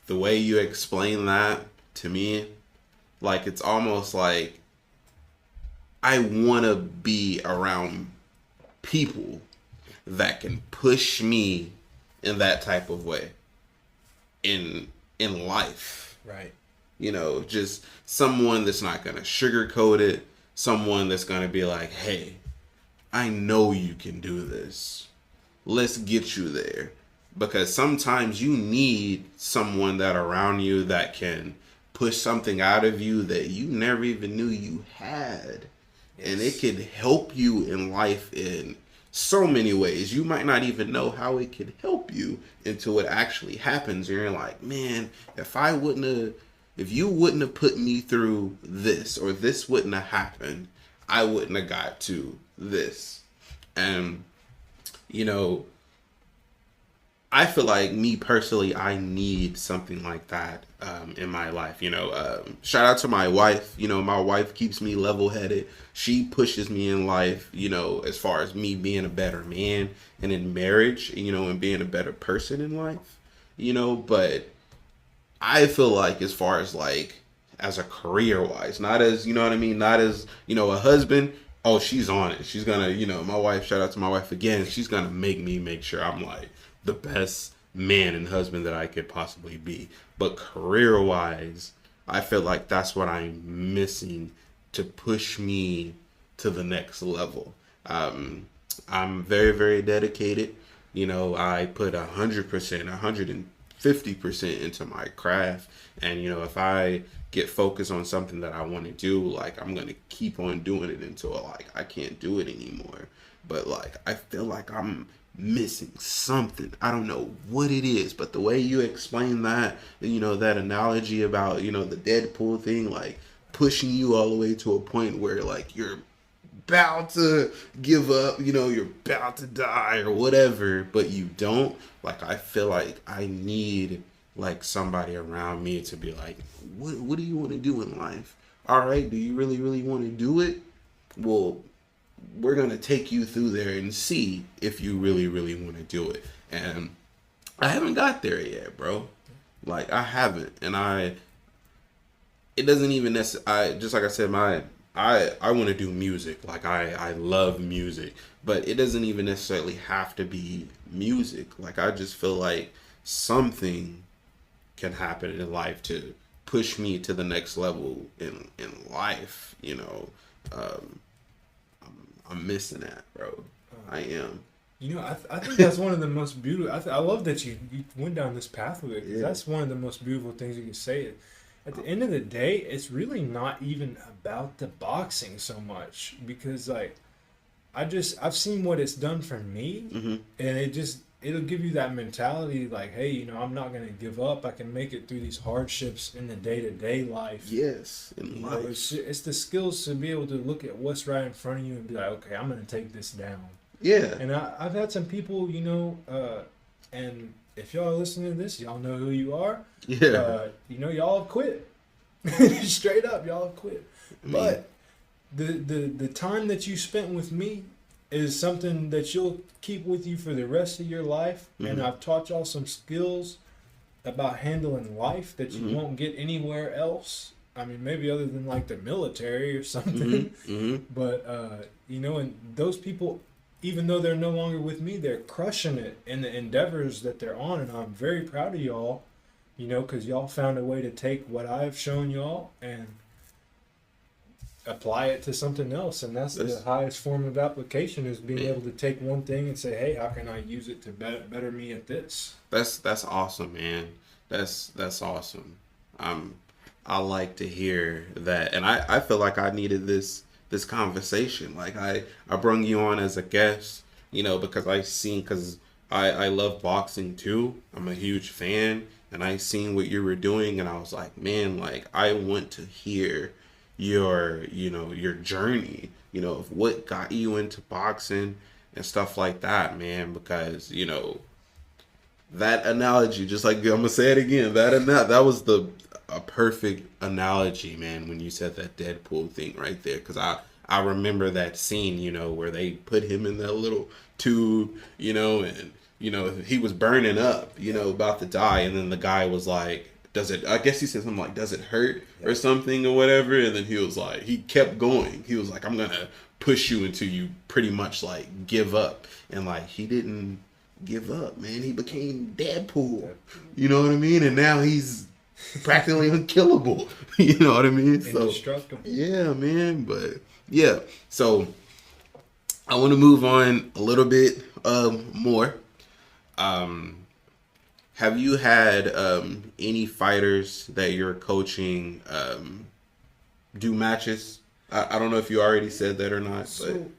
the way you explain that to me, like it's almost like I want to be around people that can push me in that type of way in life. Right. You know, just someone that's not going to sugarcoat it, someone that's going to be like, "Hey, I know you can do this. Let's get you there." Because sometimes you need someone that around you that can push something out of you that you never even knew you had. Yes. And it could help you in life in so many ways. You might not even know how it could help you until it actually happens. And you're like, man, if you wouldn't have put me through this, or this wouldn't have happened, I wouldn't have got to this. And, you know, I feel like, me personally, I need something like that in my life. You know, shout out to my wife. You know, my wife keeps me level-headed. She pushes me in life, you know, as far as me being a better man and in marriage, you know, and being a better person in life, you know. But I feel like, as far as like, as a career-wise, not as, you know what I mean, not as, you know, a husband. Oh, she's on it. She's gonna, you know, my wife, shout out to my wife again. She's gonna make sure I'm like the best man and husband that I could possibly be. But career-wise, I feel like that's what I'm missing to push me to the next level. I'm very, very dedicated. You know, I put 100%, 150% into my craft. And, you know, if I get focused on something that I want to do, like, I'm going to keep on doing it until, like, I can't do it anymore. But, like, I feel like I'm missing something. I don't know what it is, but the way you explain that, you know, that analogy about, you know, the Deadpool thing, like, pushing you all the way to a point where, like, you're about to give up, you know, you're about to die or whatever, but you don't. Like, I feel like I need, like, somebody around me to be like, what do you want to do in life? All right, do you really, really want to do it? Well, we're going to take you through there and see if you really, really want to do it. And I haven't got there yet, bro. Like, I haven't. And it doesn't even necessarily, just like I said, I want to do music. Like, I love music, but it doesn't even necessarily have to be music. Like, I just feel like something can happen in life to push me to the next level in life, you know. I'm missing that, bro. I am. You know, I think that's one of the most beautiful. I love that you went down this path with it. Because that's one of the most beautiful things you can say. At the end of the day, it's really not even about the boxing so much, because, like, I've seen what it's done for me, mm-hmm. and it'll give you that mentality, like, hey, you know, I'm not gonna give up. I can make it through these hardships in the day-to-day life. Yes, in life. Know, it's the skills to be able to look at what's right in front of you and be like, okay, I'm gonna take this down. Yeah. And I've had some people, you know, and if y'all are listening to this, y'all know who you are. Yeah. You know, y'all have quit. Straight up, y'all have quit. But the time that you spent with me is something that you'll keep with you for the rest of your life. Mm-hmm. And I've taught y'all some skills about handling life that you mm-hmm. won't get anywhere else. I mean, maybe other than like the military or something. Mm-hmm. Mm-hmm. But, you know, and those people, even though they're no longer with me, they're crushing it in the endeavors that they're on. And I'm very proud of y'all, you know, because y'all found a way to take what I've shown y'all and apply it to something else. And that's the highest form of application, is being able to take one thing and say, hey, how can I use it to better me at this? That's awesome, man. That's awesome. I like to hear that. And I feel like I needed this conversation. Like, I brung you on as a guest, you know, because I love boxing too. I'm a huge fan, and I seen what you were doing, and I was like, man, like, I want to hear your journey, you know, of what got you into boxing and stuff like that, man, because, you know, that analogy, just like, I'm gonna say it again, that was a perfect analogy, man, when you said that Deadpool thing right there, because I remember that scene, you know, where they put him in that little tube, you know, and, you know, he was burning up, you know, about to die, and then the guy was like, does it, I guess he said something like, does it hurt or something or whatever? And then he was like, he kept going. He was like, I'm going to push you until you pretty much like give up. And like, he didn't give up, man. He became Deadpool. You know what I mean? And now he's practically unkillable. You know what I mean? So, indestructible. yeah, man. But yeah, so I want to move on a little bit more. Have you had any fighters that you're coaching do matches? I don't know if you already said that or not. So,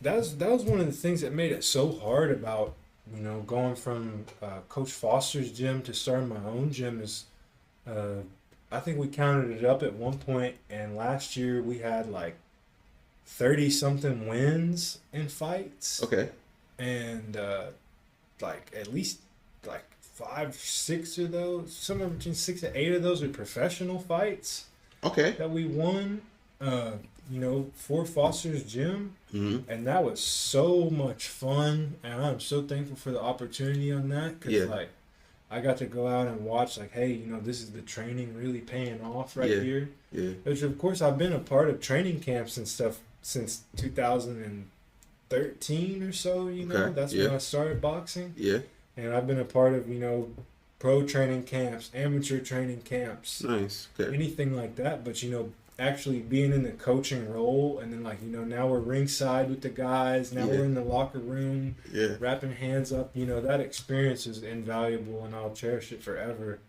that was one of the things that made it so hard about, you know, going from Coach Foster's gym to starting my own gym is, I think we counted it up at one point, and last year we had like 30-something wins in fights. Okay. And like at least like 5, 6 of those, somewhere between 6 and 8 of those are professional fights. Okay. That we won. You know, for Foster's gym, and that was so much fun, and I'm so thankful for the opportunity on that, because like I got to go out and watch, like, hey, you know, this is the training really paying off here. Yeah. Which of course I've been a part of training camps and stuff since 2013 or so. You know, that's when I started boxing. Yeah. And I've been a part of, you know, pro training camps, amateur training camps, nice, anything like that. But you know, actually being in the coaching role, and then like, you know, now we're ringside with the guys, now we're in the locker room, wrapping hands up, you know, that experience is invaluable and I'll cherish it forever.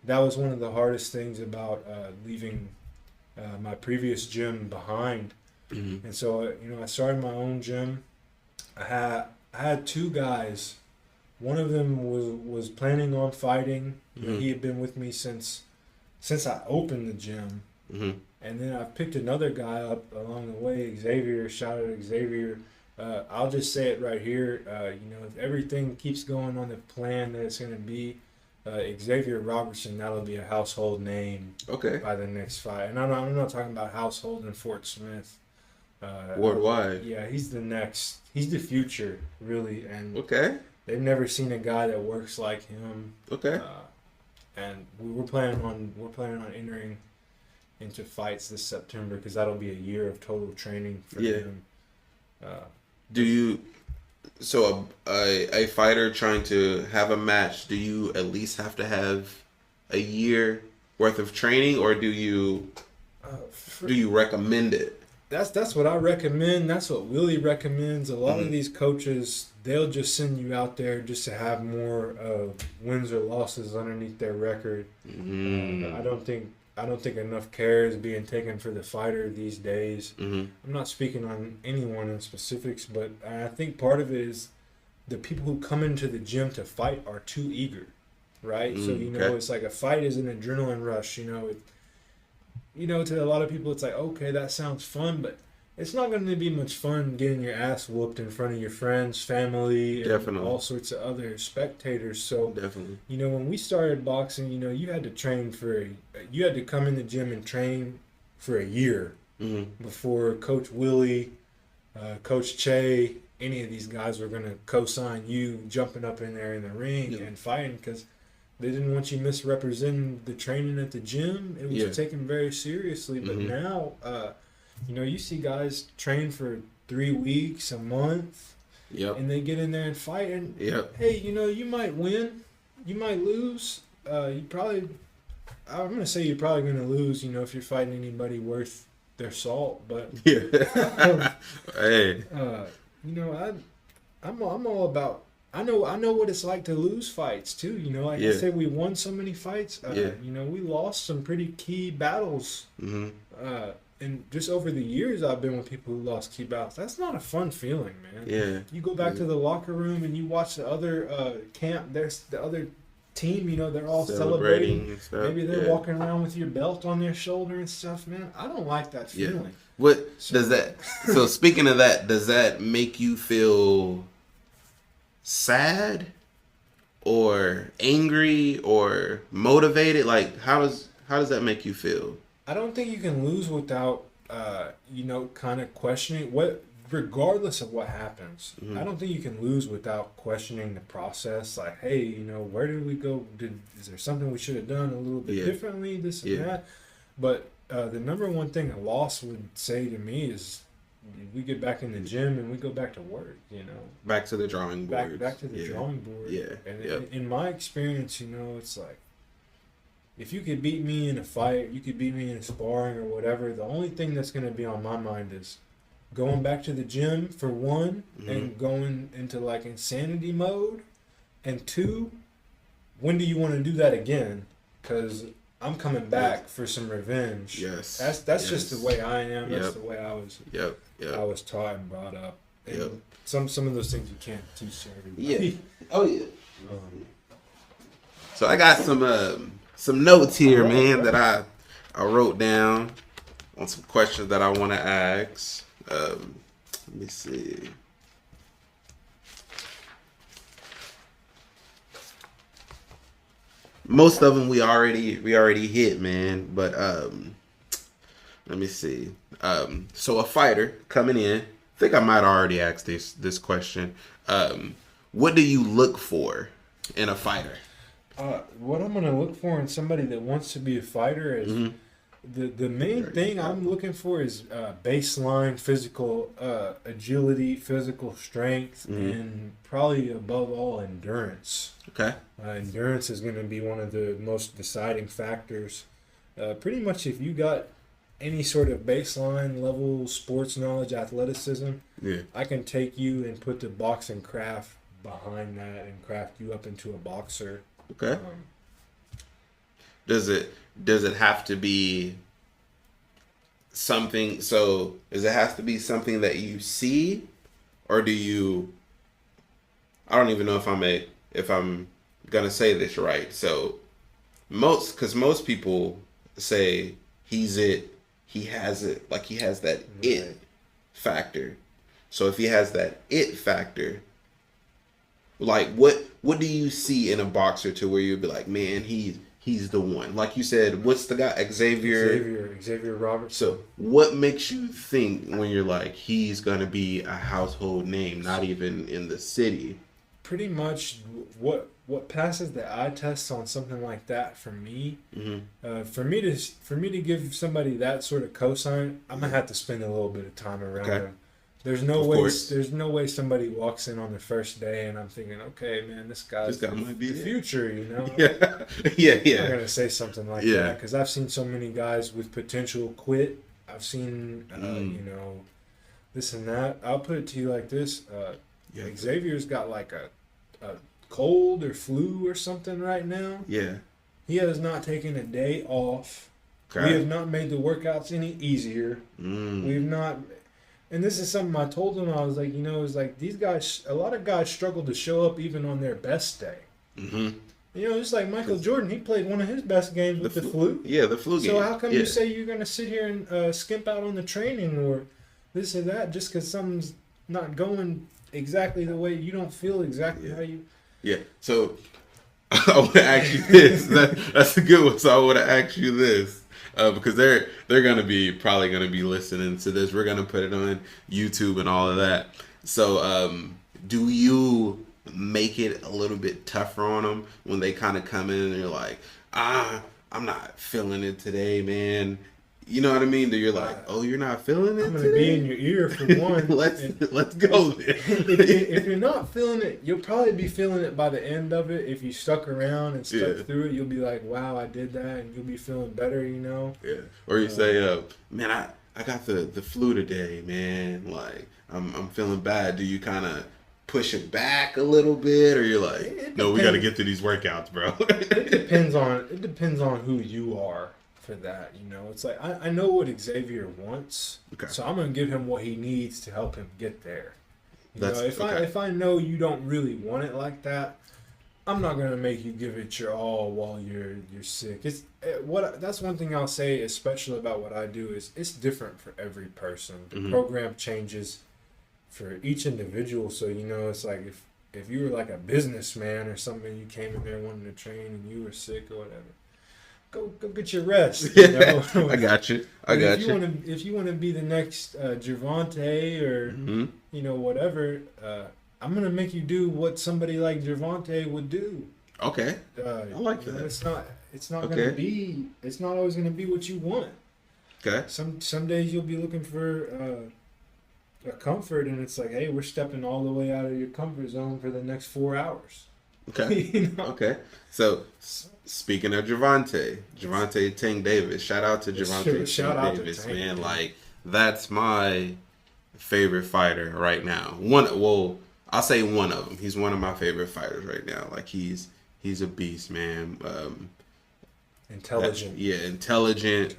That was one of the hardest things about leaving my previous gym behind. And so, you know, I started my own gym. I had 2 guys. One of them was planning on fighting. You know, he had been with me since I opened the gym. And then I picked another guy up along the way, Xavier. Shout out to Xavier. I'll just say it right here. You know, if everything keeps going on the plan that it's going to be, Xavier Robertson, that'll be a household name by the next fight. And I'm not talking about household in Fort Smith. Worldwide. Yeah, he's the future, really. And they've never seen a guy that works like him. And we're planning on entering into fights this September, because that'll be a year of total training for him. Do you, so a fighter trying to have a match, do you at least have to have a year worth of training, or do you recommend it? That's what I recommend. That's what Willie recommends. A lot of these coaches, they'll just send you out there just to have more wins or losses underneath their record. I don't think enough care is being taken for the fighter these days. I'm not speaking on anyone in specifics, but I think part of it is the people who come into the gym to fight are too eager, right? So, you know, it's like a fight is an adrenaline rush, you know. To a lot of people, it's like, okay, that sounds fun, but it's not going to be much fun getting your ass whooped in front of your friends, family, and all sorts of other spectators. So, you know, when we started boxing, you know, you had to come in the gym and train for a year before Coach Willie, Coach Che, any of these guys were going to co-sign you jumping up in there in the ring and fighting, because they didn't want you misrepresenting the training at the gym. It was taken very seriously. But now, you know, you see guys train for 3 weeks, a month, and they get in there and fight. And hey, you know, you might win, you might lose. I'm going to say you're probably going to lose, you know, if you're fighting anybody worth their salt. But hey, you know, I'm all about. I know what it's like to lose fights too. You know, like I said, we won so many fights. You know, we lost some pretty key battles. And just over the years, I've been with people who lost key battles. That's not a fun feeling, man. You go back to the locker room and you watch the other camp. There's the other team. You know, they're all celebrating. And stuff. Maybe they're walking around with your belt on their shoulder and stuff, man. I don't like that feeling. What does that? So speaking of that, does that make you feel sad or angry or motivated? Like, how does that make you feel? I don't think you can lose without you know, kind of questioning what regardless of what happens, Mhm. I don't think you can lose without questioning the process. Like, hey, where did we go? Is there something we should have done a little bit Yeah. differently? This and Yeah. that. But the number one thing a loss would say to me is, we get back in the gym and we go back to work. Back to the drawing board. Back to the Yeah. drawing board. Yeah. And Yep. in my experience, it's like, if you could beat me in a fight, you could beat me in sparring or whatever, the only thing that's going to be on my mind is going back to the gym, for one, Mhm. and going into like insanity mode, and two, when do you want to do that again? Because I'm coming back for some revenge. Yes. That's just the way I am. That's Yep. the way I was Yep. taught and brought up. And Yep. some of those things you can't teach to everybody. Yeah. Oh yeah. Um, So I got some notes here, man, that I wrote down on some questions that I want to ask. Let me see. Most of them we already hit, man. But let me see. So a fighter coming in. I think I might already ask this question. What do you look for in a fighter? What I'm gonna look for in somebody that wants to be a fighter is the main thing I'm looking for is baseline physical agility, physical strength, and probably above all endurance. Okay. Endurance is going to be one of the most deciding factors. Pretty much, if you got any sort of baseline level sports knowledge, athleticism, Yeah. I can take you and put the boxing craft behind that and craft you up into a boxer. Okay. Does it have to be something? So does it have to be something that you see, or do you? I don't even know if I'm gonna say this right. So because most people say he's it, he has it, like he has that it factor. So if he has that it factor, like what do you see in a boxer to where you'd be like, man, he's the one? Like you said, what's the guy, Xavier Roberts. So what makes you think when you're like, he's gonna be a household name, not even in the city? Pretty much what passes the eye test on something like that for me. For me to give somebody that sort of cosign, I'm gonna have to spend a little bit of time around them. There's no way somebody walks in on the first day and I'm thinking, okay, man, this guy might be the future, Yeah. I'm gonna say something like that because I've seen so many guys with potential quit. I've seen, this and that. I'll put it to you like this: Xavier's got like a cold or flu or something right now. Yeah. He has not taken a day off. Okay. We have not made the workouts any easier. We've not. And this is something I told him. I was like, it's like these guys, a lot of guys struggle to show up even on their best day. Just like Michael Jordan, he played one of his best games with the flu. Yeah, the flu game. So how come you say you're going to sit here and skimp out on the training or this or that just because something's not going exactly the way you don't feel exactly how you... Yeah, so I want to ask you this. That's a good one. So I want to ask you this. Because they're probably gonna be listening to this. We're gonna put it on YouTube and all of that. So, do you make it a little bit tougher on them when they kind of come in and you're like, I'm not feeling it today, man? You know what I mean? That you're like, oh, you're not feeling it. I'm gonna be in your ear for one. let's go. If you're not feeling it, you'll probably be feeling it by the end of it. If you stuck around and stuck through it, you'll be like, wow, I did that, and you'll be feeling better, Yeah. Or you say, man, I got the flu today, man. Like I'm feeling bad. Do you kind of push it back a little bit, or you're like, no, we got to get to these workouts, bro? It depends on who you are. For that, it's like I know what Xavier wants, so I'm gonna give him what he needs to help him get there. If I know you don't really want it like that, I'm not gonna make you give it your all while you're sick. That's one thing I'll say is special about what I do is it's different for every person. The program changes for each individual, so it's like if you were like a businessman or something, you came in there wanting to train and you were sick or whatever. go get your rest. You know? I got you. If you want to be the next Gervonta or you know whatever, I'm gonna make you do what somebody like Gervonta would do. Okay. I like that. It's not gonna be. It's not always gonna be what you want. Okay. Some days you'll be looking for a comfort, and it's like, hey, we're stepping all the way out of your comfort zone for the next 4 hours. Okay. You know? Okay. So speaking of Gervonta Tank Davis, shout out to Gervonta Tank Davis, man. Like that's my favorite fighter right now. I'll say one of them. He's one of my favorite fighters right now. Like he's a beast, man. Intelligent. Intelligent.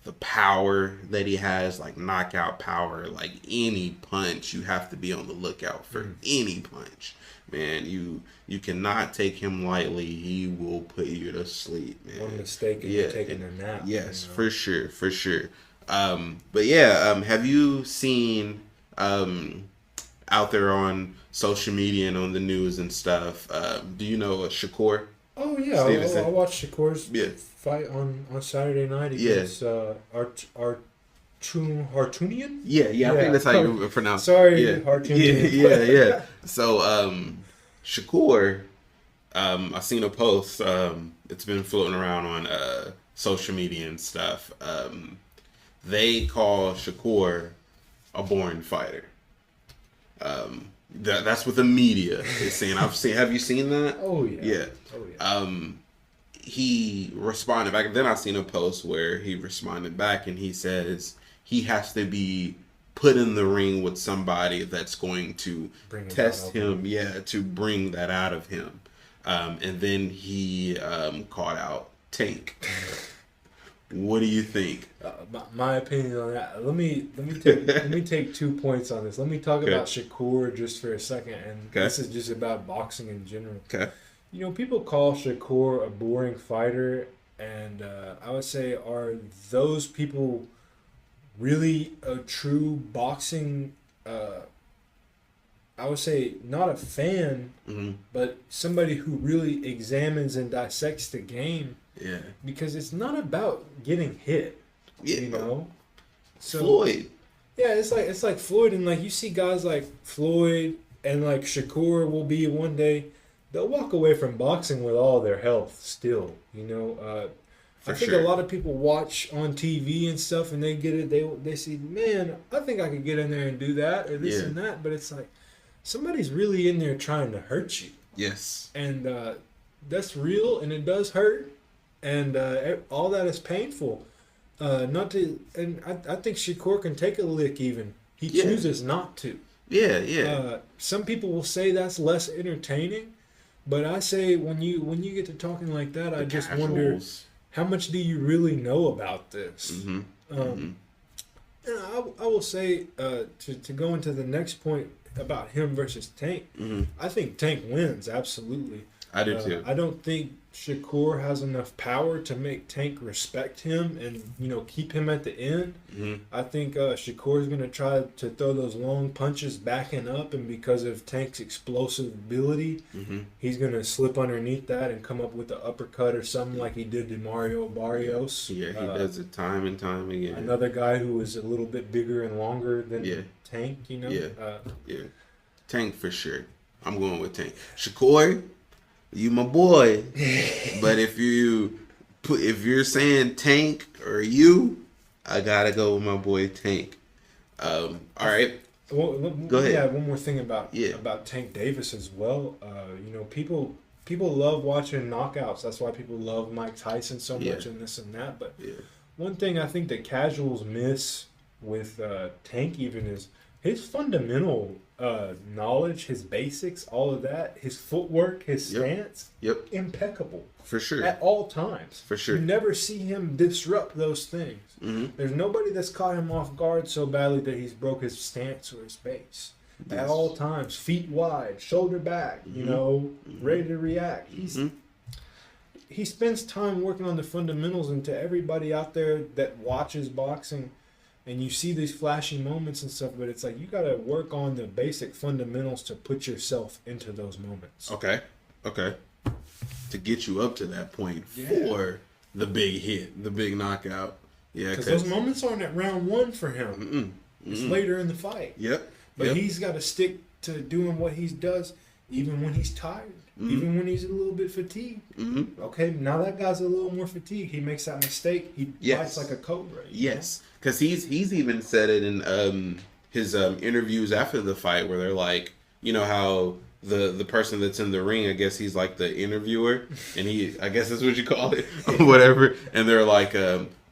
The power that he has, like knockout power, like any punch, you have to be on the lookout for any punch. Man, you cannot take him lightly. He will put you to sleep, man. One mistake and you're taking a nap. Yes, you know? for sure. But yeah, have you seen out there on social media and on the news and stuff, do you know Shakur? Oh yeah, I watched Shakur's fight on Saturday night against Hartunian. Yeah, I think that's how you pronounce it. Sorry, Hartunian. Yeah. So Shakur, I seen a post. It's been floating around on social media and stuff. They call Shakur a born fighter. That's what the media is saying. Have you seen that? Oh yeah. Yeah. He responded back. Then I seen a post where he responded back and he says he has to be put in the ring with somebody that's going to test him. Yeah, to bring that out of him. And then he called out Tank. What do you think? My opinion on that. Let me take 2 points on this. Let me talk about Shakur just for a second, and this is just about boxing in general. Okay. You know, people call Shakur a boring fighter, and I would say, are those people really a true boxing? I would say not a fan, but somebody who really examines and dissects the game. Yeah. Because it's not about getting hit. Yeah. You know? So, Floyd. Yeah, it's like Floyd, and like you see guys like Floyd and like Shakur will be one day, they'll walk away from boxing with all their health still. You know? I think a lot of people watch on TV and stuff and they get it, they see, man, I think I could get in there and do that or this and that, but it's like somebody's really in there trying to hurt you. Yes. And that's real and it does hurt. And all that is painful. I think Shakur can take a lick even. He chooses not to. Yeah. Some people will say that's less entertaining, but I say when you get to talking like that, I just wonder how much do you really know about this. And I will say to go into the next point about him versus Tank. I think Tank wins absolutely. I do too. I don't think Shakur has enough power to make Tank respect him and, you know, keep him at the end. I think Shakur is going to try to throw those long punches backing up, and because of Tank's explosive ability, he's going to slip underneath that and come up with an uppercut or something like he did to Mario Barrios. Yeah, he does it time and time again. Another guy who was a little bit bigger and longer than Tank, you know? Yeah. Tank for sure. I'm going with Tank. Shakur, you my boy, but if you're saying Tank or you, I gotta go with my boy Tank. All right. Well, go ahead. Yeah, one more thing about Tank Davis as well. You know, people love watching knockouts. That's why people love Mike Tyson so much and this and that. But one thing I think that casuals miss with Tank even is his fundamental knowledge, his basics, all of that, his footwork, his stance, impeccable. For sure. At all times. For sure. You never see him disrupt those things. There's nobody that's caught him off guard so badly that he's broke his stance or his base. Yes. At all times, feet wide, shoulder back, you know, ready to react. He spends time working on the fundamentals, and to everybody out there that watches boxing, and you see these flashy moments and stuff, but it's like you got to work on the basic fundamentals to put yourself into those moments. Okay. to get you up to that point for the big hit, the big knockout. Yeah, because those moments aren't at round one for him. It's later in the fight. Yep. But he's got to stick to doing what he does, even when he's tired, even when he's a little bit fatigued. Okay, now that guy's a little more fatigued. He makes that mistake. He fights like a cobra. Yes, because he's even said it in his interviews after the fight, where they're like, you know how the person that's in the ring, I guess he's like the interviewer, and I guess that's what you call it, or whatever. And they're like,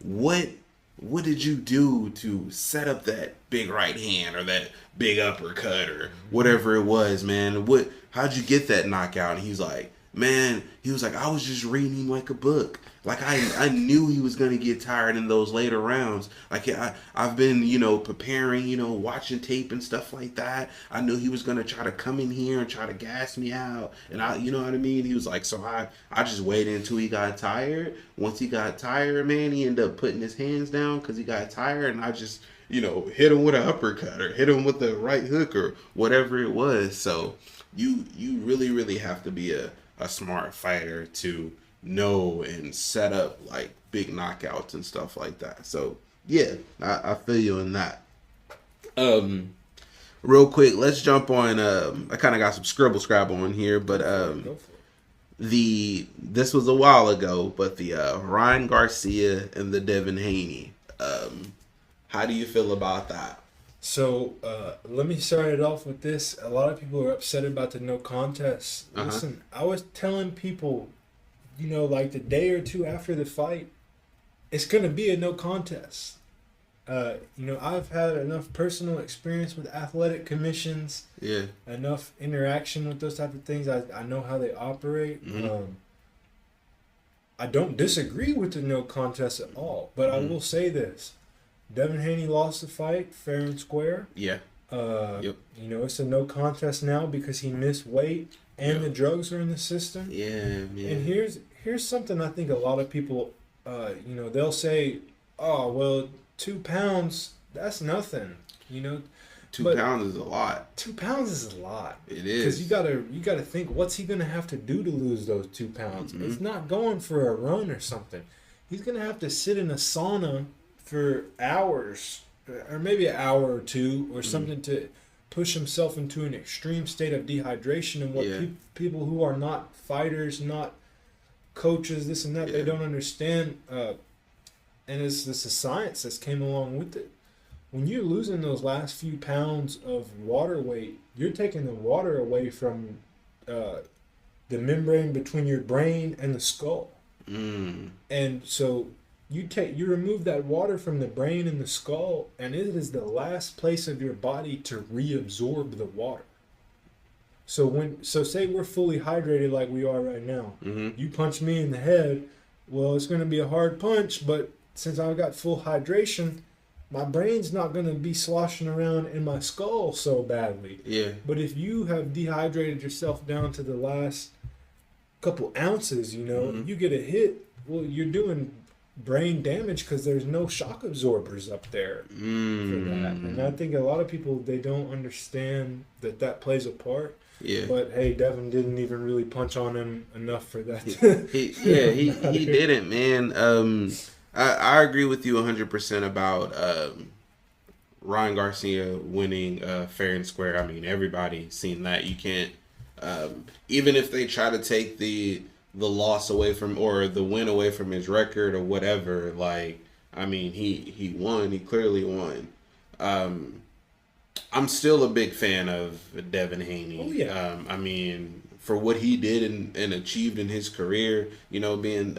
what did you do to set up that big right hand or that big uppercut or whatever it was, man? How'd you get that knockout? And he's like, man, I was just reading him like a book. Like I knew he was gonna get tired in those later rounds. Like I've been, preparing, watching tape and stuff like that. I knew he was gonna try to come in here and try to gas me out, and you know what I mean. He was like, so I just waited until he got tired. Once he got tired, man, he ended up putting his hands down because he got tired, and I just hit him with an uppercut or hit him with a right hook or whatever it was. So you really really have to be a smart fighter to know and set up like big knockouts and stuff like that. So yeah, I feel you in that. Real quick, let's jump on. I kind of got some scrabble on here, but this was a while ago, but the Ryan Garcia and the Devin Haney. How do you feel about that? So let me start it off with this. A lot of people are upset about the no contest. Listen, I was telling people, like the day or two after the fight, it's going to be a no contest. I've had enough personal experience with athletic commissions. Yeah. Enough interaction with those type of things. I know how they operate. I don't disagree with the no contest at all. But I will say this. Devin Haney lost the fight fair and square. Yeah. It's a no contest now because he missed weight and the drugs are in the system. Yeah, man. And here's something I think a lot of people, they'll say, oh, well, 2 pounds, that's nothing. 2 pounds is a lot. 2 pounds is a lot. It is. Because you gotta think, what's he gonna have to do to lose those 2 pounds? It's not going for a run or something. He's gonna have to sit in a sauna for hours, or maybe an hour or two, or something to push himself into an extreme state of dehydration. And what people who are not fighters, not coaches, this and that, they don't understand. And it's a science that's came along with it. When you're losing those last few pounds of water weight, you're taking the water away from the membrane between your brain and the skull. And so you remove that water from the brain and the skull, and it is the last place of your body to reabsorb the water. So say we're fully hydrated like we are right now. You punch me in the head, well, it's going to be a hard punch, but since I've got full hydration, my brain's not going to be sloshing around in my skull so badly. Yeah. But if you have dehydrated yourself down to the last couple ounces, you get a hit, well, you're doing brain damage because there's no shock absorbers up there for that. And I think a lot of people, they don't understand that plays a part. Yeah. But hey, Devin didn't even really punch on him enough for that. He didn't, man. I agree with you 100% about Ryan Garcia winning fair and square. I mean, everybody's seen that. You can't even if they try to take the loss away from, or the win away from his record or whatever, like, I mean, he won. He clearly won. I'm still a big fan of Devin Haney. Oh, yeah. I mean, for what he did and achieved in his career, being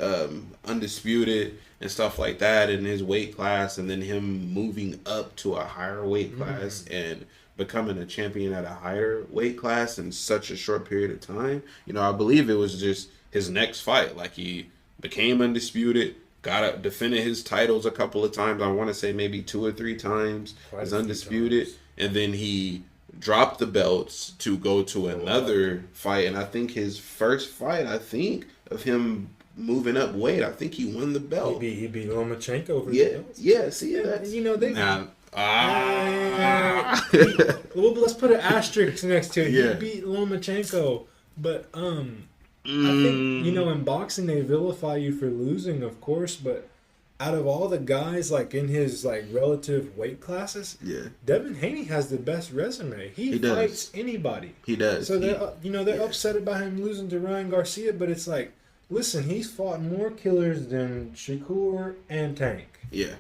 undisputed and stuff like that in his weight class, and then him moving up to a higher weight class and becoming a champion at a higher weight class in such a short period of time. I believe it was just his next fight. Like, he became undisputed, defended his titles a couple of times. I want to say maybe 2 or 3 times. As undisputed. And then he dropped the belts to go to another fight. And I think his first fight, of him moving up weight, I think he won the belt. He beat Lomachenko over the belts. Yeah, see that? They... well, let's put an asterisk next to it. He beat Lomachenko. But I think, in boxing they vilify you for losing, of course, but out of all the guys like in his like relative weight classes, Yeah, Devin Haney has the best resume. He does. fights anybody. He does. So they're upset about him losing to Ryan Garcia, but it's like, listen, he's fought more killers than Shakur and Tank. Yeah,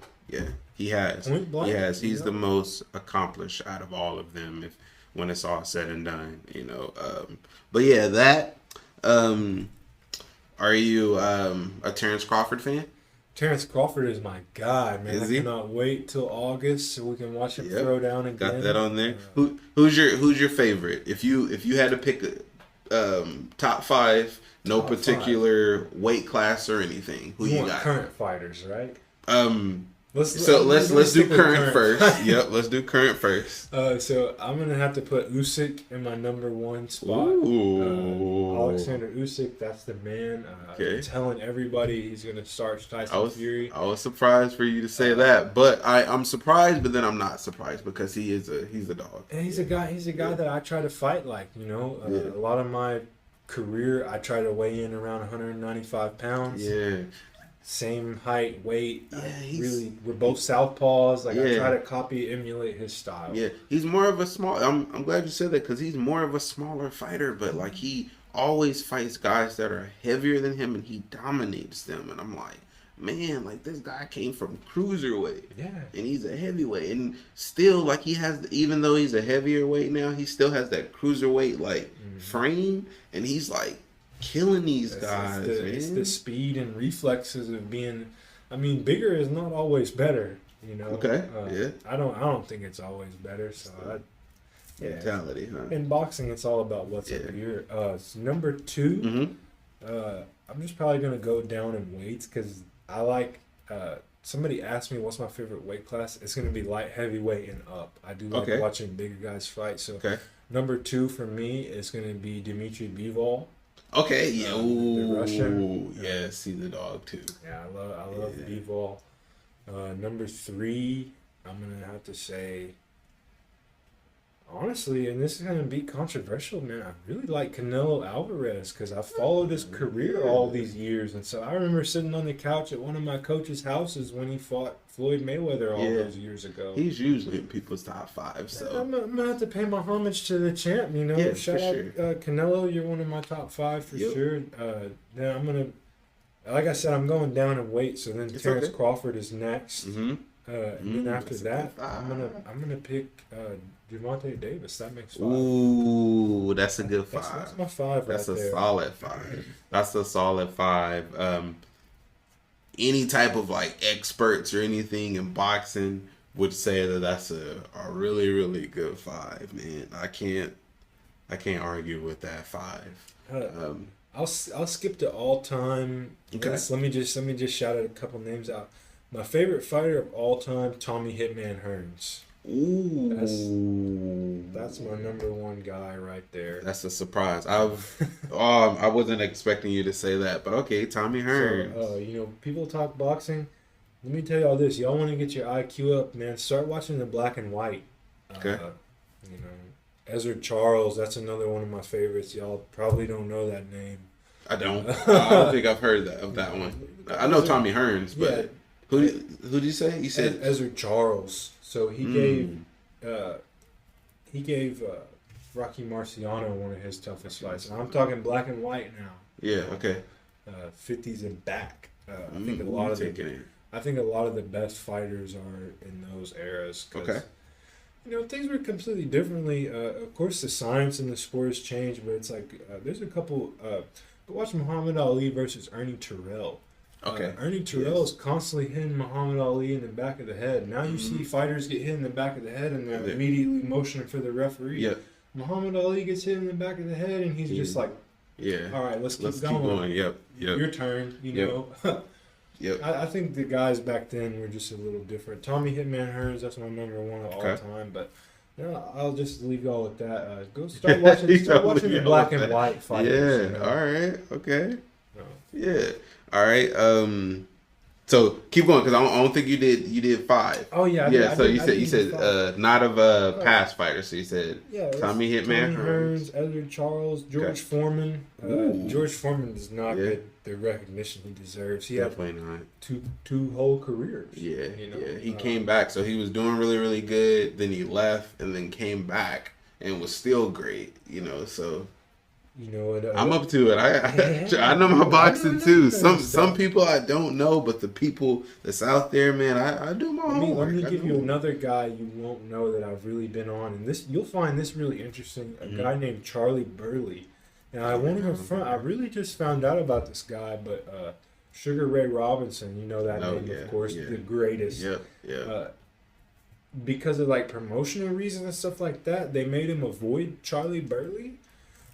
he has. Point blank, He has. He's the most accomplished out of all of them. When it's all said and done, But yeah, that. Are you a Terrence Crawford fan? Terrence Crawford is my guy, man. Is he? I cannot wait till August so we can watch him throw down again. Got that on there. Who's your favorite? If you had to pick a top 5, no Top particular weight class or anything, who you want got? Current fighters, right? Let's do current first. Yep, let's do current first. So I'm gonna have to put Usyk in my number 1 spot. Ooh. Alexander Usyk, that's the man. Okay. Telling everybody he's gonna start Tyson Fury. I was surprised for you to say that, but I'm surprised, but then I'm not surprised because he's a dog. And he's a guy that I try to fight like. A lot of my career I try to weigh in around 195 pounds. Yeah. Same height, weight. Really, we're both southpaws. Like I try to emulate his style. Yeah, he's more of a small. I'm glad you said that because he's more of a smaller fighter, but like he always fights guys that are heavier than him, and he dominates them. And I'm like, man, like this guy came from cruiserweight, and he's a heavyweight, and still like he has, even though he's a heavier weight now, he still has that cruiserweight like frame, and he's like killing these guys. It's the speed and reflexes of being. I mean, bigger is not always better. Okay. I don't think it's always better. So mentality, huh? In boxing, it's all about what's up here. Number 2. I'm just probably gonna go down in weights because I like. Somebody asked me what's my favorite weight class. It's gonna be light heavyweight and up. I do like watching bigger guys fight. So number 2 for me is gonna be Dmitry Bivol. Okay, yeah, the Russian. Yes, he's a dog too. Yeah, I love Bivol. Number 3, I'm gonna have to say, honestly, and this is gonna be controversial, man. I really like Canelo Alvarez because I followed his career all these years, and so I remember sitting on the couch at one of my coach's houses when he fought Floyd Mayweather all those years ago. He's usually in people's top 5, so I'm gonna have to pay my homage to the champ. Shout out Canelo. You're one of my top 5 for sure. Then I'm gonna, like I said, I'm going down in weight. So then Terrence Crawford is next, and then after that, I'm gonna pick Gervonta Davis. That makes 5. Ooh, that's a good 5. That's my 5. That's right a there. solid 5. That's a solid 5. Any type of like experts or anything in boxing would say that that's a really, really good 5, man. I can't argue with that 5. I'll skip to all time. Okay. Let me just shout out a couple names out. My favorite fighter of all time, Tommy Hitman Hearns. Ooh, that's my number 1 guy right there. That's a surprise. I wasn't expecting you to say that, but okay, Tommy Hearns. So, people talk boxing. Let me tell you all this. Y'all want to get your IQ up, man. Start watching the black and white. Okay. Ezra Charles. That's another one of my favorites. Y'all probably don't know that name. I don't. I don't think I've heard of that one. I know Tommy Hearns, but who did you say? You said Ezra Charles. So he gave Rocky Marciano one of his toughest fights, and I'm talking black and white now. Yeah. Okay. 50s and back. I think a lot of the best fighters are in those eras. Okay. Things were completely differently. Of course, the science in the sport has changed, but it's like there's a couple. Go watch Muhammad Ali versus Ernie Terrell. Okay. Ernie Terrell is constantly hitting Muhammad Ali in the back of the head. Now you see fighters get hit in the back of the head and they're immediately motioning for the referee. Yep. Muhammad Ali gets hit in the back of the head and he's just like, all right, let's keep going. Yep. Your turn, know. Yep. I think the guys back then were just a little different. Tommy Hitman Hearns, that's my number 1 of all time. But I'll just leave y'all with that. Go start watching the black and white fighters. Yeah. All right. Okay. Yeah. All right. So keep going because I don't think you did 5. Oh yeah, Yeah. So I did you said 5. not of past fighters. So you said Yeah, it's Tommy Hitman Tommy Hearns. Hearns, Edward Charles, George Okay. Foreman. Ooh. George Foreman does not Yeah. get the recognition he deserves. He Definitely not. had two whole careers. Yeah, you know? yeah. He came back, so he was doing really, really good. Then he left, and then came back and was still great. So You know, and, I'm up to it. I know my boxing too. Some people I don't know, but the people that's out there, man, I do my homework. Let me give you another guy you won't know that I've really been on, and this you'll find this really interesting. A guy named Charlie Burley, and I won't even front. I really just found out about this guy, but Sugar Ray Robinson, you know that name, of course, the greatest. Yeah. Because of like promotional reasons and stuff like that, they made him avoid Charlie Burley.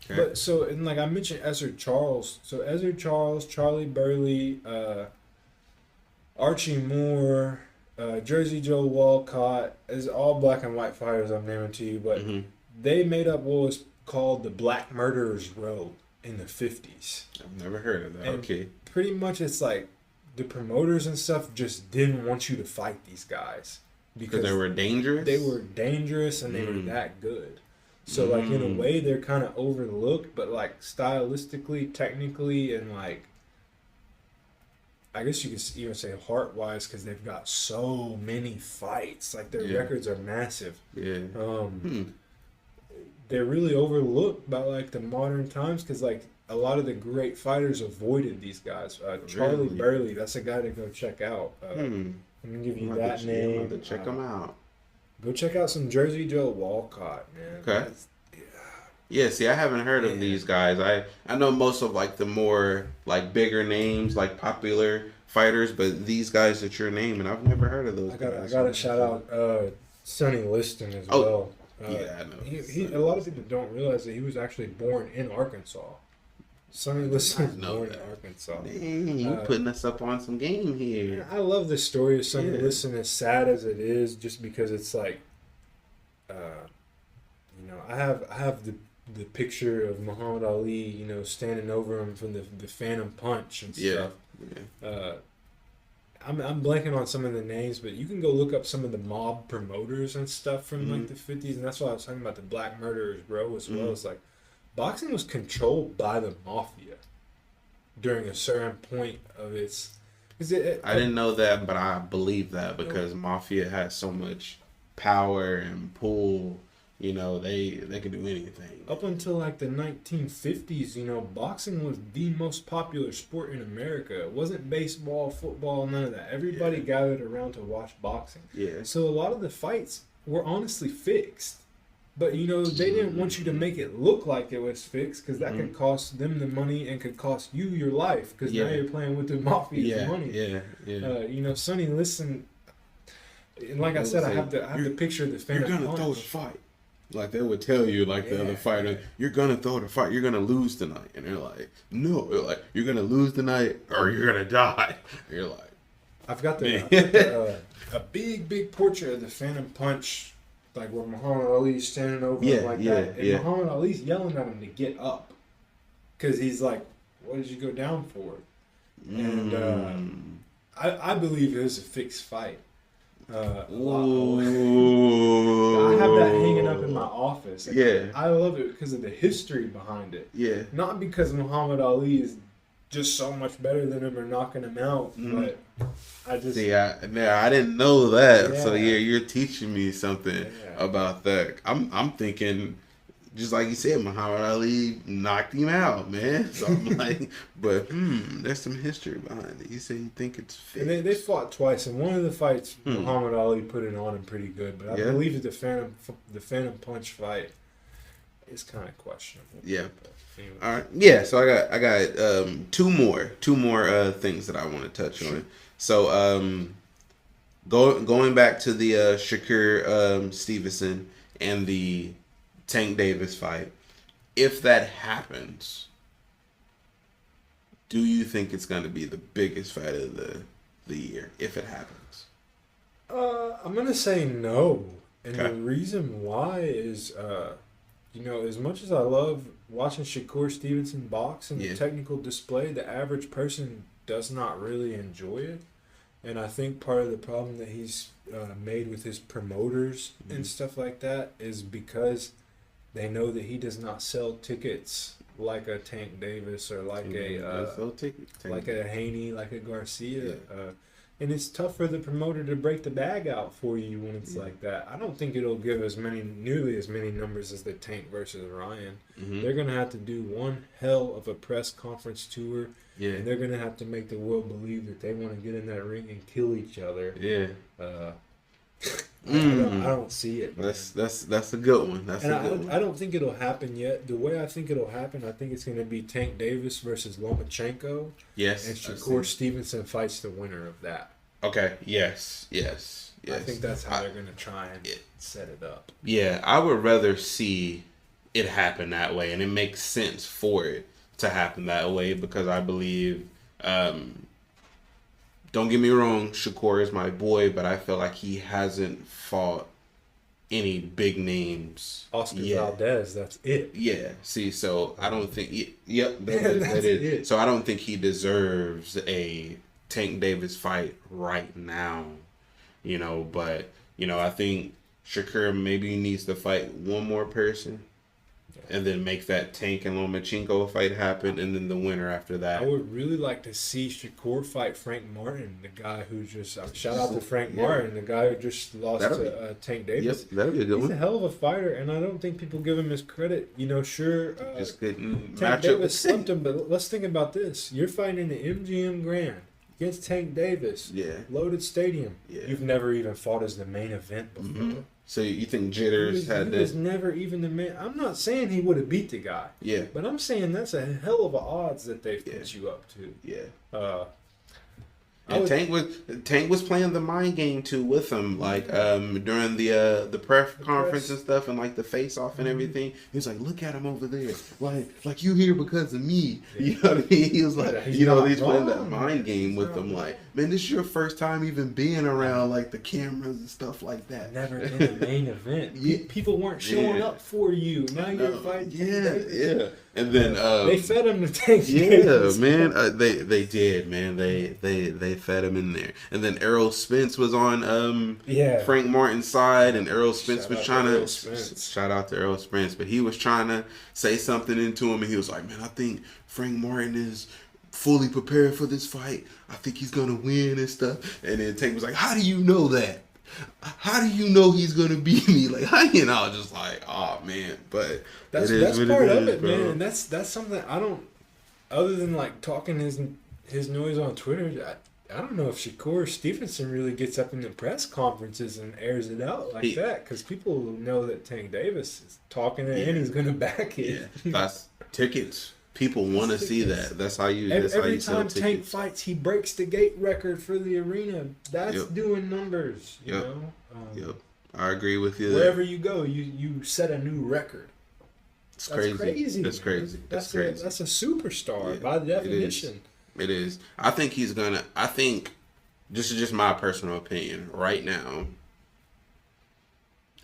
Okay. But so, and like I mentioned, Ezra Charles. So Ezra Charles, Charlie Burley, Archie Moore, Jersey Joe Walcott is all black and white fighters I'm naming to you, but they made up what was called the Black Murderers Row in the 50s. I've never heard of that. And okay. Pretty much it's like the promoters and stuff just didn't want you to fight these guys. Because they were dangerous? They were dangerous and they were that good. So, like, in a way, they're kind of overlooked, but, like, stylistically, technically, and, like, I guess you could even say heart-wise because they've got so many fights. Like, their records are massive. Yeah. They're really overlooked by, like, the modern times because, like, a lot of the great fighters avoided these guys. Charlie Burley, that's a guy to go check out. Let me give you that name. I'm to check him out. Go check out some Jersey Joe Walcott, man. Okay. Yeah, see, I haven't heard of these guys. I know most of like the more like bigger names, like popular fighters, but these guys that you're naming, I've never heard of those guys. I got to shout out Sonny Liston as well. Yeah, I know. A lot of people don't realize that he was actually born in Arkansas. Sonny Liston was born in Arkansas. Dang, you putting us up on some game here. I love this story of Sonny Liston, as sad as it is, just because it's like, I have the picture of Muhammad Ali, standing over him from the Phantom Punch and stuff. Yeah. I'm blanking on some of the names, but you can go look up some of the mob promoters and stuff from like the 50s, and that's why I was talking about the Black Murderers Row as well. It's like, boxing was controlled by the mafia during a certain point of its. I didn't know that, but I believe that because mafia has so much power and pull. They can do anything. Up until like the 1950s, boxing was the most popular sport in America. It wasn't baseball, football, none of that. Everybody gathered around to watch boxing. Yeah. So a lot of the fights were honestly fixed. But, they didn't want you to make it look like it was fixed because that could cost them the money and could cost you your life because now you're playing with the mafia's money. Yeah. Sonny Liston, and like I said, I have the picture of the Phantom Punch. You're going to throw the fight. Like, they would tell you, like, the other fighter, you're going to throw the fight. You're going to lose tonight. And they're like, no. They're like, you're going to lose tonight or you're going to die. And you're like. I've got a big portrait of the Phantom Punch. Like where Muhammad Ali's standing over him like that. And Muhammad Ali's yelling at him to get up. Because he's like, what did you go down for? And I believe it was a fixed fight. I have that hanging up in my office. I love it because of the history behind it. Yeah. Not because Muhammad Ali is just so much better than him or knocking him out, but I just I didn't know that. So you're teaching me something about that. I'm thinking, just like you said, Muhammad Ali knocked him out, man. So I'm like, but there's some history behind it. You say you think it's fixed. And they fought twice, and one of the fights Muhammad Ali put it on him pretty good, but I believe that the Phantom Punch fight is kind of questionable. Yeah. Anyway. All right. Yeah. So I got two more things that I want to touch on. So going back to the Shakur Stevenson and the Tank Davis fight, if that happens, do you think it's going to be the biggest fight of the year if it happens? I'm gonna say no, and the reason why is as much as I love watching Shakur Stevenson box and the technical display, the average person does not really enjoy it. And I think part of the problem that he's made with his promoters and Mhm. stuff like that is because they know that he does not sell tickets like a Tank Davis or like like a Haney, like a Garcia. Yeah. And it's tough for the promoter to break the bag out for you when it's Yeah. like that. I don't think it'll give nearly as many numbers as the Tank versus Ryan. Mhm. They're gonna have to do one hell of a press conference tour, Yeah. and they're gonna have to make the world believe that they want to get in that ring and kill each other. Yeah. I don't see it. Man. That's a good one. That's And a good one. I don't think it'll happen yet. The way I think it'll happen, I think it's going to be Tank Davis versus Lomachenko, Yes. and Shakur Stevenson fights the winner of that. Okay. Yes. Yes. Yes. I think that's how they're going to try and set it up. Yeah, I would rather see it happen that way, and it makes sense for it to happen that way because I believe. Don't get me wrong, Shakur is my boy, but I feel like he hasn't fought any big names. Oscar yet. Valdez, that's it. Yeah. See, so I don't think. Yep, that That's is. it. So I don't think he deserves a Tank Davis fight right now. But I think Shakur maybe needs to fight one more person, and then make that Tank and Lomachenko fight happen, and then the winner after that. I would really like to see Shakur fight Frank Martin, the guy who just shout out to Frank Martin, the guy who just lost to Tank Davis. Yep, that'll be a good He's one. a hell of a fighter, and I don't think people give him his credit. Sure, Just couldn't Tank match up Davis with slumped him, but let's think about this. You're fighting in the MGM Grand against Tank Davis. Yeah. Loaded stadium. Yeah. You've never even fought as the main event before. Mm-hmm. So you think Jitters He had was this? never even the man. I'm not saying he would have beat the guy. Yeah. But I'm saying that's a hell of a odds that they've Yeah. put you up to. Yeah. And Tank was playing the mind game too with him, like during the press conference and stuff, and like the face off and everything. He was like, "Look at him over there, like you here because of me." You know what I mean? He was like, He's he's playing wrong. that mind game with them. Like, man, this is your first time even being around like the cameras and stuff like that. Never in the main event. Yeah. People weren't showing Yeah. up for you. Now you're fighting. Tank Davis. Yeah. And then They fed him to Tank yeah, Davis. man, they did, man. They fed him in there, and then Errol Spence was on Frank Martin's side, and Errol Spence was trying to shout out to Errol Spence, but he was trying to say something into him, and he was like, "Man, I think Frank Martin is fully prepared for this fight. I think he's gonna win and stuff." And then Tank was like, "How do you know that? How do you know he's gonna beat me?" Like, I was just like, "Oh man," but That's part of it, man. And that's something I don't. Other than like talking his noise on Twitter, I don't know if Shakur Stevenson really gets up in the press conferences and airs it out like that, because people know that Tank Davis is talking it and he's gonna back it. Yeah. That's tickets. People want to see that. That's how you. Every sell time tickets. Tank fights, he breaks the gate record for the arena. That's doing numbers. You know. Yep. I agree with you. Wherever you go, you set a new record. It's That's crazy. That's crazy. That's crazy. That's a superstar by definition. It is. I think he's gonna. I think, this is just my personal opinion right now.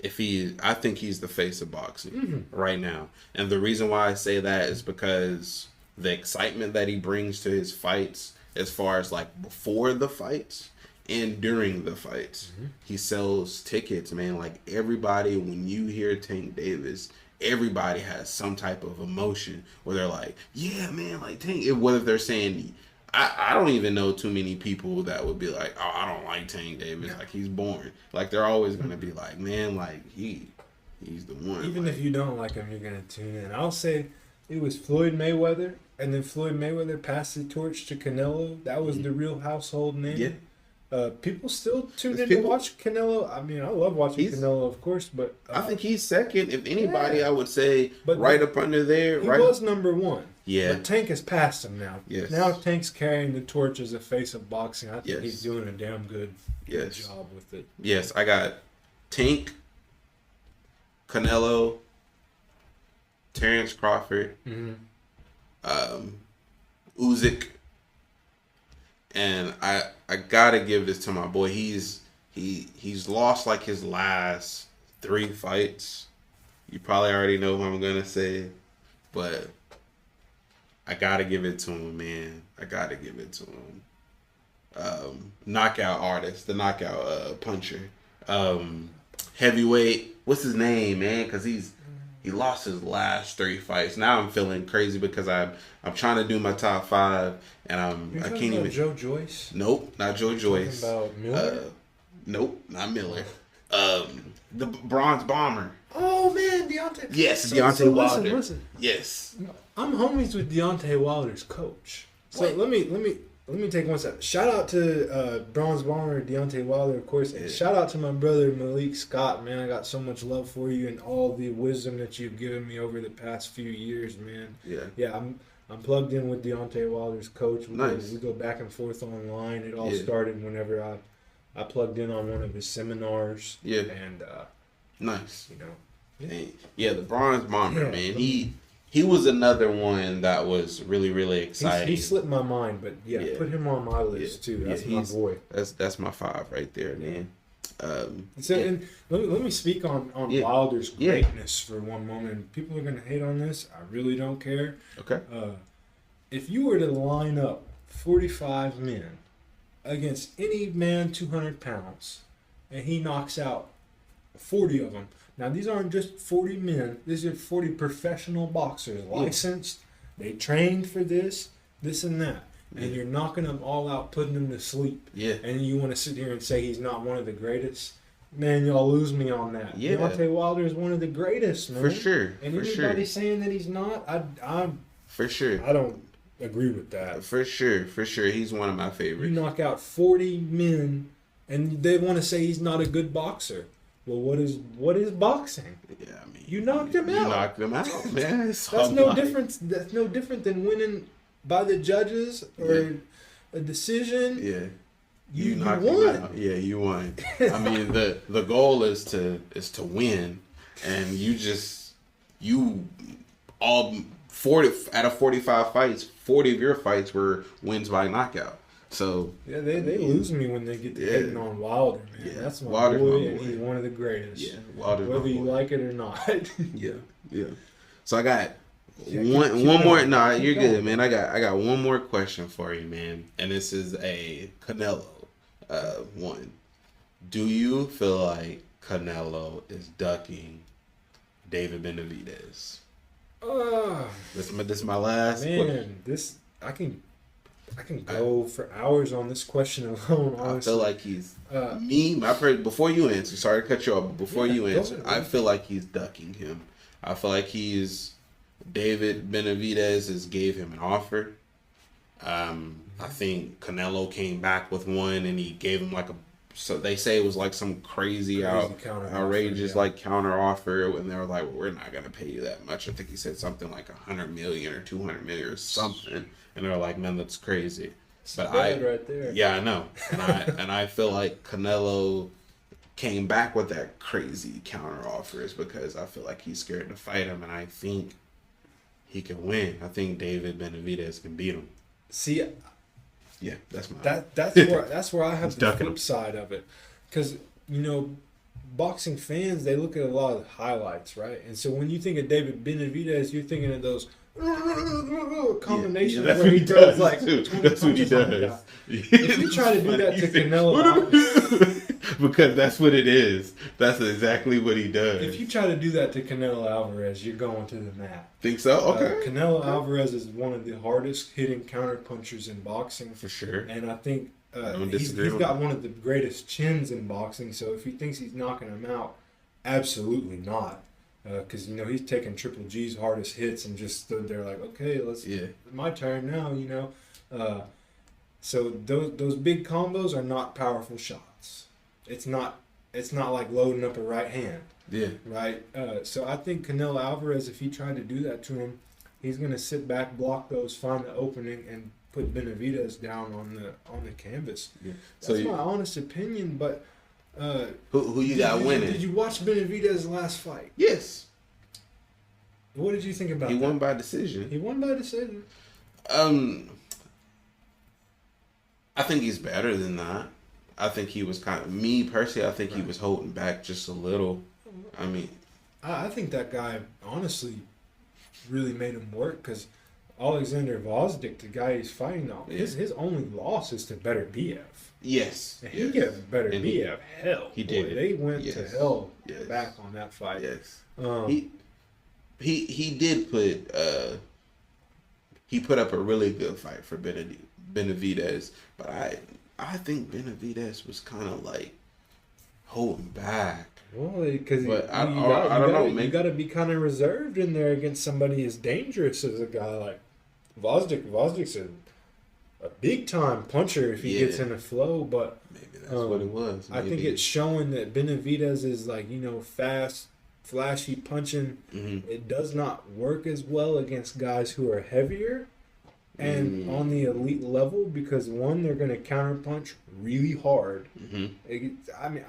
I think he's the face of boxing right now, and the reason why I say that is because the excitement that he brings to his fights, as far as like before the fights and during the fights, he sells tickets, man. Like everybody, when you hear Tank Davis, everybody has some type of emotion where they're like, "Yeah, man, like Tank." Whether they're saying, I don't even know too many people that would be like, "Oh, I don't like Tank Davis. Like he's boring." Like they're always gonna be like, "Man, like he's the one." Even like, if you don't like him, you're gonna tune in. I'll say it was Floyd Mayweather, and then Floyd Mayweather passed the torch to Canelo. That was the real household name. Yeah. People still tune in to watch Canelo. I mean, I love watching Canelo, of course, but I think he's second. If anybody, I would say right up under there. He right was number one. Yeah. But Tank has passed him now. Yes. Now Tank's carrying the torch as a face of boxing. I think Yes. he's doing a damn good job with it. Yes, I got Tank, Canelo, Terrence Crawford, Usyk, and I gotta give this to my boy. He's lost like his last 3 fights. You probably already know what I'm gonna say, but I gotta give it to him, man. I gotta give it to him. knockout artist, the knockout puncher. Heavyweight. What's his name, man? Because he lost his last 3 fights. Now I'm feeling crazy because I'm trying to do my top 5 and I can't even. Joe Joyce? Nope, not Joe Joyce. About Miller? Nope, not Miller. The Bronze Bomber. Oh man, Deontay. Yes, Deontay Wilder. Listen. Yes. I'm homies with Deontay Wilder's coach. So let me take one step. Shout out to Bronze Bomber, Deontay Wilder, of course. And shout out to my brother Malik Scott, man. I got so much love for you and all the wisdom that you've given me over the past few years, man. Yeah. I'm plugged in with Deontay Wilder's coach. We go back and forth online. It all started whenever I plugged in on one of his seminars. Yeah. And nice. You know. Yeah, the Bronze Bomber, man. He was another one that was really, really exciting. He slipped my mind, but put him on my list too. That's my boy. That's my 5 right there, man. And let me speak on Wilder's greatness for one moment. People are gonna hate on this. I really don't care. Okay. If you were to line up 45 men against any man 200 pounds, and he knocks out 40 of them. Now, these aren't just 40 men. These are 40 professional boxers, licensed. They trained for this and that. And you're knocking them all out, putting them to sleep. Yeah. And you want to sit here and say he's not one of the greatest? Man, y'all lose me on that. Yeah. Deontay Wilder is one of the greatest, man. For sure. And anybody saying that he's not, for sure. I don't agree with that. For sure. He's one of my favorites. You knock out 40 men, and they want to say he's not a good boxer. Well, what is boxing? Yeah, I mean, you knocked him out. You knocked him out, man. That's no different. That's no different than winning by the judges or a decision. Yeah, you knocked won. him out. Yeah, you won. I mean, the goal is to win, and you all 40 out of 45 fights, 40 of your fights were wins by knockout. So they lose me when they get to hitting on Wilder, man. Yeah. That's my Wilder's boy, my boy, and he's one of the greatest. Yeah, Wilder's whether my you boy. like it or not. Yeah. So I got keep one more. going. Nah, Keep you're going. good, man. I got one more question for you, man. And this is a Canelo one. Do you feel like Canelo is ducking David Benavidez? This is my last question. I can go for hours on this question alone. Honestly. I feel like he's before you answer. Sorry to cut you off, but before you answer, I feel like he's ducking him. I feel like David Benavidez gave him an offer. I think Canelo came back with one, and he gave him so they say it was like some crazy outrageous counter offer, and they were like, well, we're not gonna pay you that much. I think he said something like 100 million or 200 million or something, and they were like, man, that's crazy. But right there. Yeah, I know, and I feel like Canelo came back with that crazy counter offers because I feel like he's scared to fight him, and I think he can win. I think David Benavidez can beat him. See, yeah, that's my that's where I have the flip him. side of it, because boxing fans, they look at a lot of highlights, right? And so when you think of David Benavidez, you're thinking of those combinations where he does like 20 that's what he punches on the does. guy. If you try to do that to Canelo, because that's what it is. That's exactly what he does. if you try to do that to Canelo Alvarez, you're going to the mat. Think so? Okay. Canelo Alvarez is one of the hardest hitting counter punchers in boxing, For sure. and I think don't he's disagree with got that. one of the greatest chins in boxing. So if he thinks he's knocking him out, absolutely not. Because he's taking Triple G's hardest hits and just stood there like, okay, my turn now. So those big combos are not powerful shots. It's not like loading up a right hand. Yeah. Right. So I think Canelo Alvarez, if he tried to do that to him, he's gonna sit back, block those, find the opening, and put Benavidez down on the canvas. Yeah. That's my honest opinion, but. Who you got winning? Did you watch Benavidez's last fight? Yes. What did you think about He that? won by decision. He won by decision. I think he's better than that. I think he was me personally, I think he was holding back just a little. I mean, I think that guy honestly really made him work, because Alexander Vosdick, the guy he's fighting now, Yeah. his only loss is to better BF. Yes. And he gave better And BF hell. he Boy, did. They went to Yes. hell Yes. back on that fight. Yes. Um, He did put he put up a really good fight for Benavidez, but I think Benavidez was kind of like holding back. Well, because you But I don't know. You got to be kind of reserved in there against somebody as dangerous as a guy like Vosdick. Vosdick's a big time puncher if he gets in the flow, but maybe that's what it was. I think it's showing that Benavidez is like, fast, flashy punching. Mm-hmm. It does not work as well against guys who are heavier and on the elite level because one, they're going to counterpunch really hard. Mm-hmm.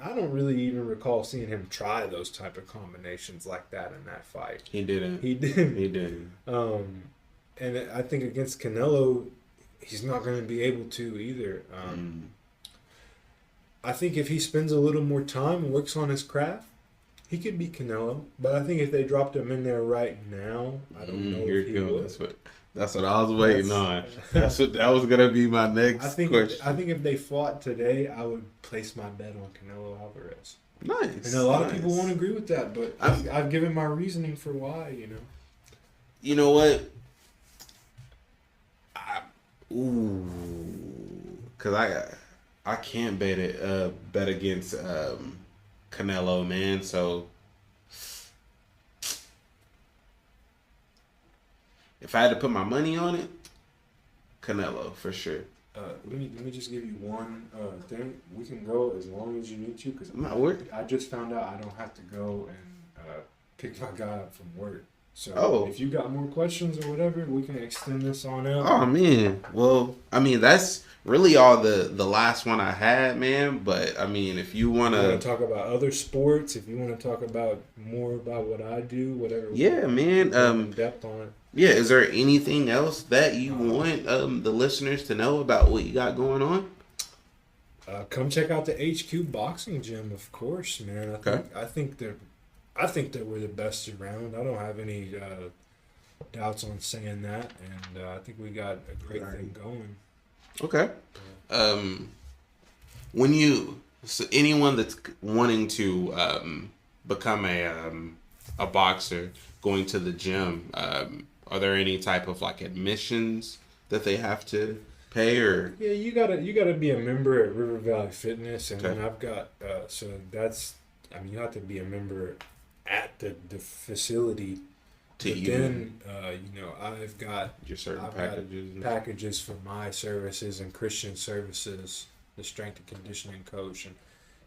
I don't really even recall seeing him try those type of combinations like that in that fight. He didn't. He didn't. He didn't. And I think against Canelo, he's not going to be able to either. I think if he spends a little more time and works on his craft, he could beat Canelo. But I think if they dropped him in there right now, I don't know if he would. That's what I was waiting on. That was gonna be my next question. I think if they fought today, I would place my bet on Canelo Alvarez. Nice. And a lot of people won't agree with that, but I've given my reasoning for why. You know what? Cause I can't bet against Canelo, man. So if I had to put my money on it, Canelo for sure. Let me just give you one thing. We can go as long as you need to because I just found out I don't have to go and pick my guy up from work. So if you got more questions or whatever, we can extend this on out. Oh man, well, I mean that's really all the last one I had, man. But I mean, if you want to talk about other sports, if you want to talk about more about what I do, whatever. Yeah, man. In depth on it. Yeah, is there anything else that you want the listeners to know about what you got going on? Come check out the HQ Boxing Gym, of course, man. I think that we're the best around. I don't have any doubts on saying that, and I think we got a great thing going. Okay. Anyone that's wanting to become a boxer, going to the gym, are there any type of like admissions that they have to pay or? Yeah, you gotta be a member at River Valley Fitness, and then I've got you have to be a member at the facility. I've got your certain packages for my services and Christian services, the strength and conditioning coach, and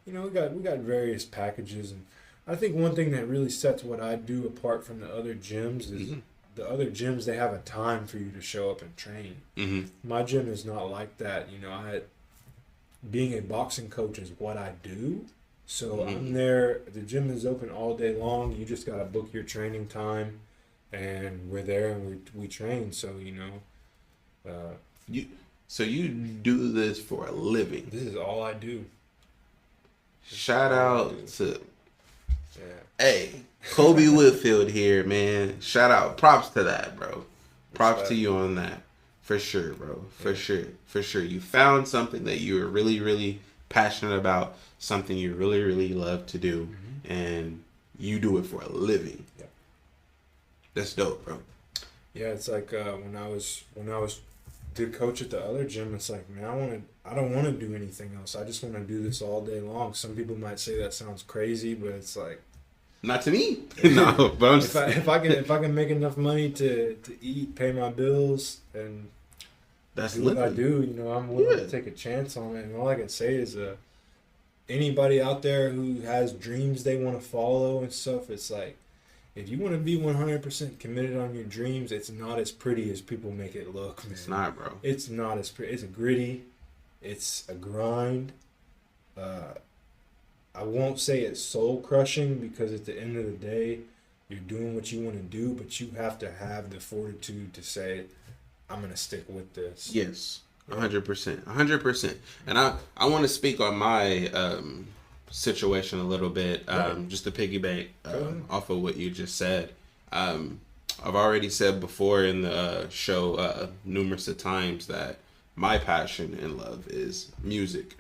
we got various packages. And I think one thing that really sets what I do apart from the other gyms is the other gyms, they have a time for you to show up and train. My gym is not like that. Being a boxing coach is what I do. So I'm there. The gym is open all day long. You just got to book your training time, and we're there and we train. So you do this for a living. This is all I do. Shout out to Colby Whitfield here, man. Shout out, props to that, bro. Props to you on that, for sure, bro. For sure. You found something that you were really, really passionate about. Something you really, really love to do, and you do it for a living. Yeah. That's dope, bro. Yeah, it's like when I was the coach at the other gym. It's like, man, I don't want to do anything else. I just want to do this all day long. Some people might say that sounds crazy, but it's like, not to me. No, but I'm just if I can make enough money to eat, pay my bills, and that's do what I do, I'm willing to take a chance on it. And all I can say is, anybody out there who has dreams they want to follow and stuff, it's like, if you want to be 100% committed on your dreams, it's not as pretty as people make it look, man. It's not, bro. It's not as pretty. It's a gritty. It's a grind. I won't say it's soul crushing because at the end of the day, you're doing what you want to do, but you have to have the fortitude to say, I'm going to stick with this. Yes. 100%. And I want to speak on my situation a little bit, just to piggyback off of what you just said. I've already said before in the show numerous of times that my passion and love is music.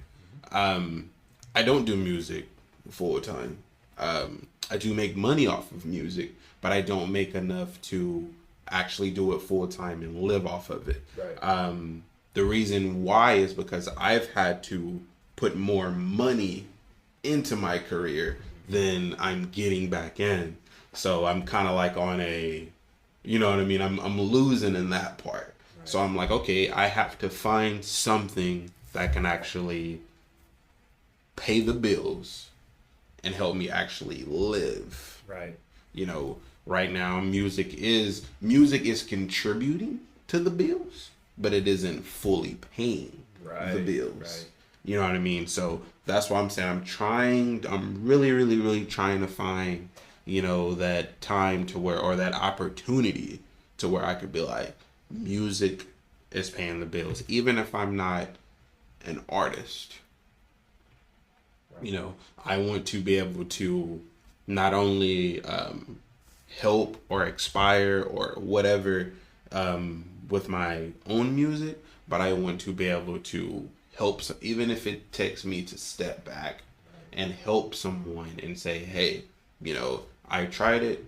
I don't do music full time. I do make money off of music, but I don't make enough to actually do it full time and live off of it. Right. The reason why is because I've had to put more money into my career than I'm getting back in. So I'm kind of like on a, you know what I mean? I'm losing in that part. Right. So I'm like, okay, I have to find something that can actually pay the bills and help me actually live. Right. You know, right now music is contributing to the bills, but it isn't fully paying the bills. Right. You know what I mean? So that's why I'm saying I'm really, really, really trying to find, you know, that time to where, or that opportunity to where I could be like, music is paying the bills, even if I'm not an artist. Right. You know, I want to be able to not only help or inspire or whatever with my own music, but I want to be able to help even if it takes me to step back and help someone and say, hey, you know, I tried it,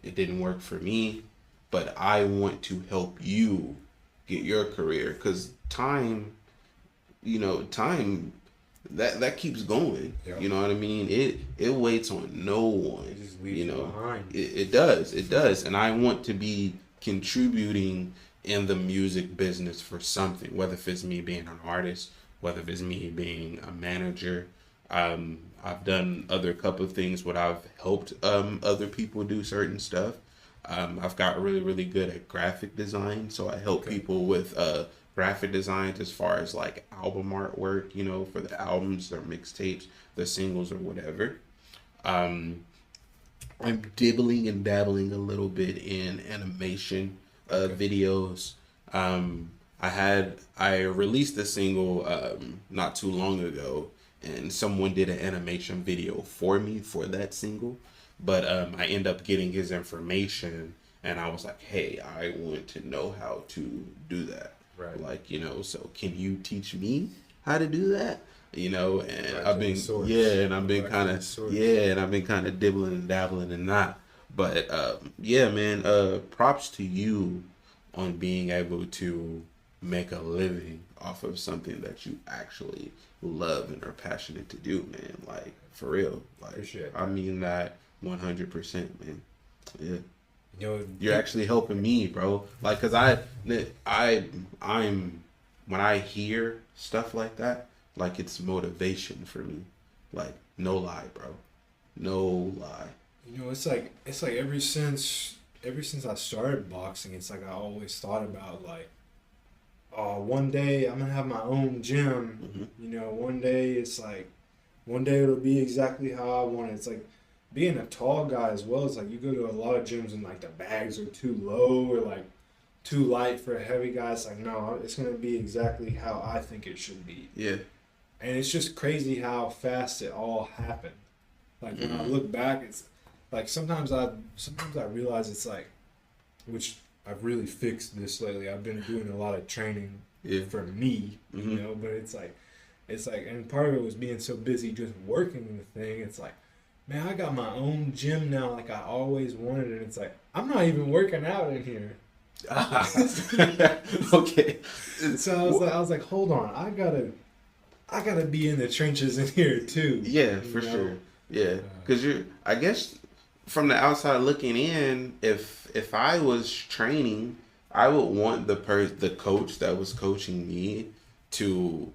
it didn't work for me, but I want to help you get your career, because time that keeps going. Yep. You know what I mean? It waits on no one. It just leaves you behind. It does, and I want to be contributing in the music business for something, whether if it's me being an artist, whether if it's me being a manager. I've done other couple of things where I've helped other people do certain stuff. I've got really, really good at graphic design, so I help people with graphic design as far as like album artwork, you know, for the albums or mixtapes, the singles or whatever. I'm dibbling and dabbling a little bit in animation videos. I released a single not too long ago, and someone did an animation video for me for that single, but I end up getting his information, and I was like, hey, I want to know how to do that. Right. Like, you know, so can you teach me how to do that? You know, and right, I've been kind of dibbling and dabbling in that. But yeah, man, props to you on being able to make a living off of something that you actually love and are passionate to do, man. Like, for real. Like, appreciate that. I mean that 100%, man. Yeah. You know, you're actually helping me, bro. Like, cause I'm when I hear stuff like that, like, it's motivation for me. Like, no lie, bro. No lie. You know, it's like ever since I started boxing, it's like I always thought about like, oh, one day I'm gonna have my own gym. Mm-hmm. You know, one day it'll be exactly how I want it. It's like being a tall guy as well. It's like you go to a lot of gyms and like the bags are too low or like too light for a heavy guy. It's like, no, it's gonna be exactly how I think it should be. Yeah. And it's just crazy how fast it all happened. Like when I look back, it's like sometimes I realize it's like, which I've really fixed this lately. I've been doing a lot of training for me, you know, but it's like, and part of it was being so busy just working the thing. It's like, man, I got my own gym now, like I always wanted, and it's like, I'm not even working out in here. Okay. So I was like, hold on, I gotta be in the trenches in here too. Yeah, for sure. Yeah, because I guess from the outside looking in, if I was training, I would want the coach that was coaching me to,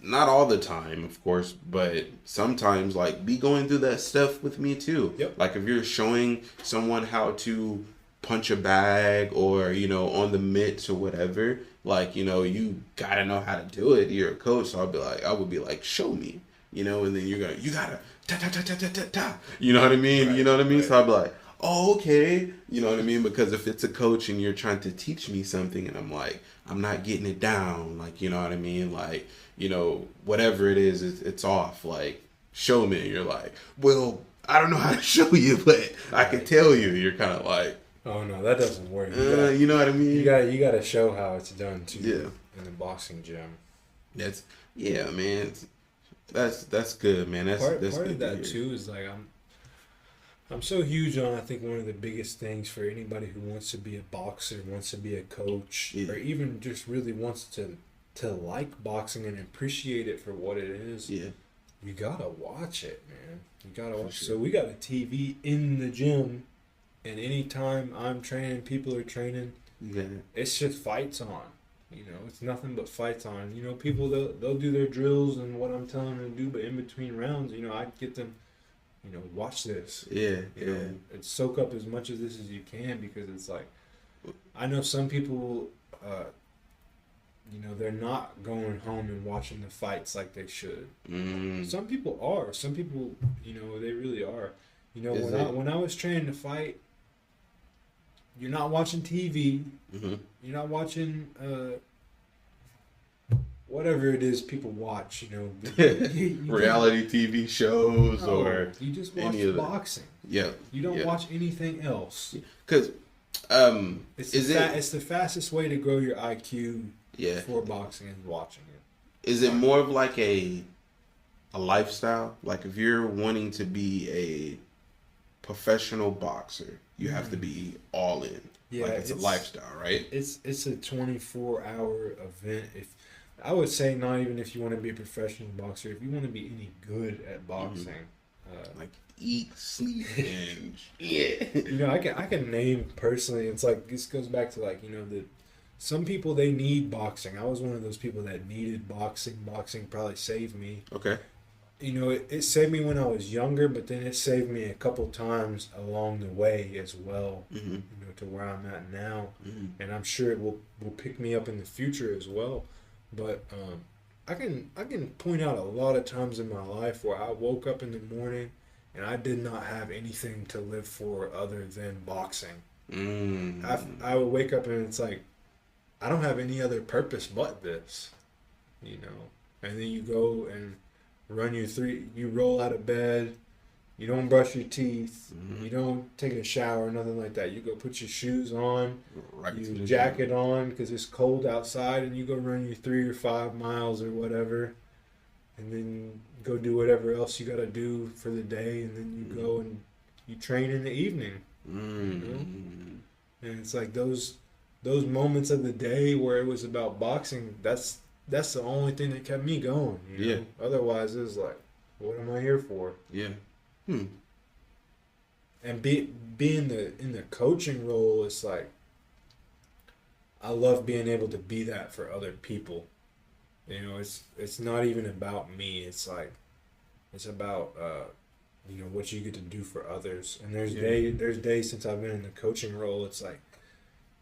not all the time, of course, but sometimes, like, be going through that stuff with me too. Yep. Like, if you're showing someone how to punch a bag or, you know, on the mitts or whatever, like, you know, you gotta know how to do it. You're a coach, so I would be like, show me, you know, and then you gotta ta ta ta ta ta ta ta. You know what I mean? Right. You know what I mean? Right. So I'd be like, oh, okay. You know what I mean? Because if it's a coach and you're trying to teach me something and I'm like, I'm not getting it down, like, you know what I mean? Like, you know, whatever it is, it's off. Like, show me. And you're like, well, I don't know how to show you, but I can tell you. You're kind of like, Oh no, that doesn't work. You know what I mean? You gotta show how it's done too. Yeah. In the boxing gym. That's man. That's good, man. That's Part good of to that hear. too is like I'm so huge on, I think one of the biggest things for anybody who wants to be a boxer, wants to be a coach, Yeah. or even just really wants to like boxing and appreciate it for what it is. Yeah. You gotta watch it, man. You gotta watch. Sure. So we got a TV in the gym, and anytime I'm training, people are training. Yeah. It's just fights on. You know, it's nothing but fights on. You know, people they'll do their drills and what I'm telling them to do, but in between rounds, you know, I get them. You know, watch this. Yeah. You know, and soak up as much of this as you can, because it's like, I know some people, you know, they're not going home and watching the fights like they should. Some people are. Some people, you know, they really are. You know, when I was training to fight, you're not watching TV. Mm-hmm. You're not watching whatever it is people watch. You know, reality TV shows or you just watch any of that. boxing. Yeah. You don't watch anything else. Because it's the fastest way to grow your IQ. Yeah. For boxing and watching it. Is it more of like a lifestyle? Like if you're wanting to be a professional boxer, you have to be all in. Yeah, like it's a lifestyle, right? It's a 24-hour event. If I would say, not even if you want to be a professional boxer, if you want to be any good at boxing, like eat, sleep, and yeah. You know, I can name personally. It's like this goes back to, like, you know, some people, they need boxing. I was one of those people that needed boxing. Boxing probably saved me. Okay. You know, it saved me when I was younger, but then it saved me a couple times along the way as well. Mm-hmm. You know, to where I'm at now, Mm-hmm. and I'm sure it will pick me up in the future as well. But I can point out a lot of times in my life where I woke up in the morning and I did not have anything to live for other than boxing. I would wake up and it's like, I don't have any other purpose but this, you know. And then you go and you roll out of bed, you don't brush your teeth, you don't take a shower, nothing like that. You go put your shoes on, your jacket on because it's cold outside, and you go run your 3 or 5 miles or whatever, and then go do whatever else you got to do for the day, and then you go and you train in the evening. You know? And it's like those moments of the day where it was about boxing, that's the only thing that kept me going. You know? Otherwise, it was like, what am I here for? Yeah. And being in the coaching role, it's like, I love being able to be that for other people. You know, it's not even about me. It's like, it's about you know, what you get to do for others. And there's days since I've been in the coaching role, it's like,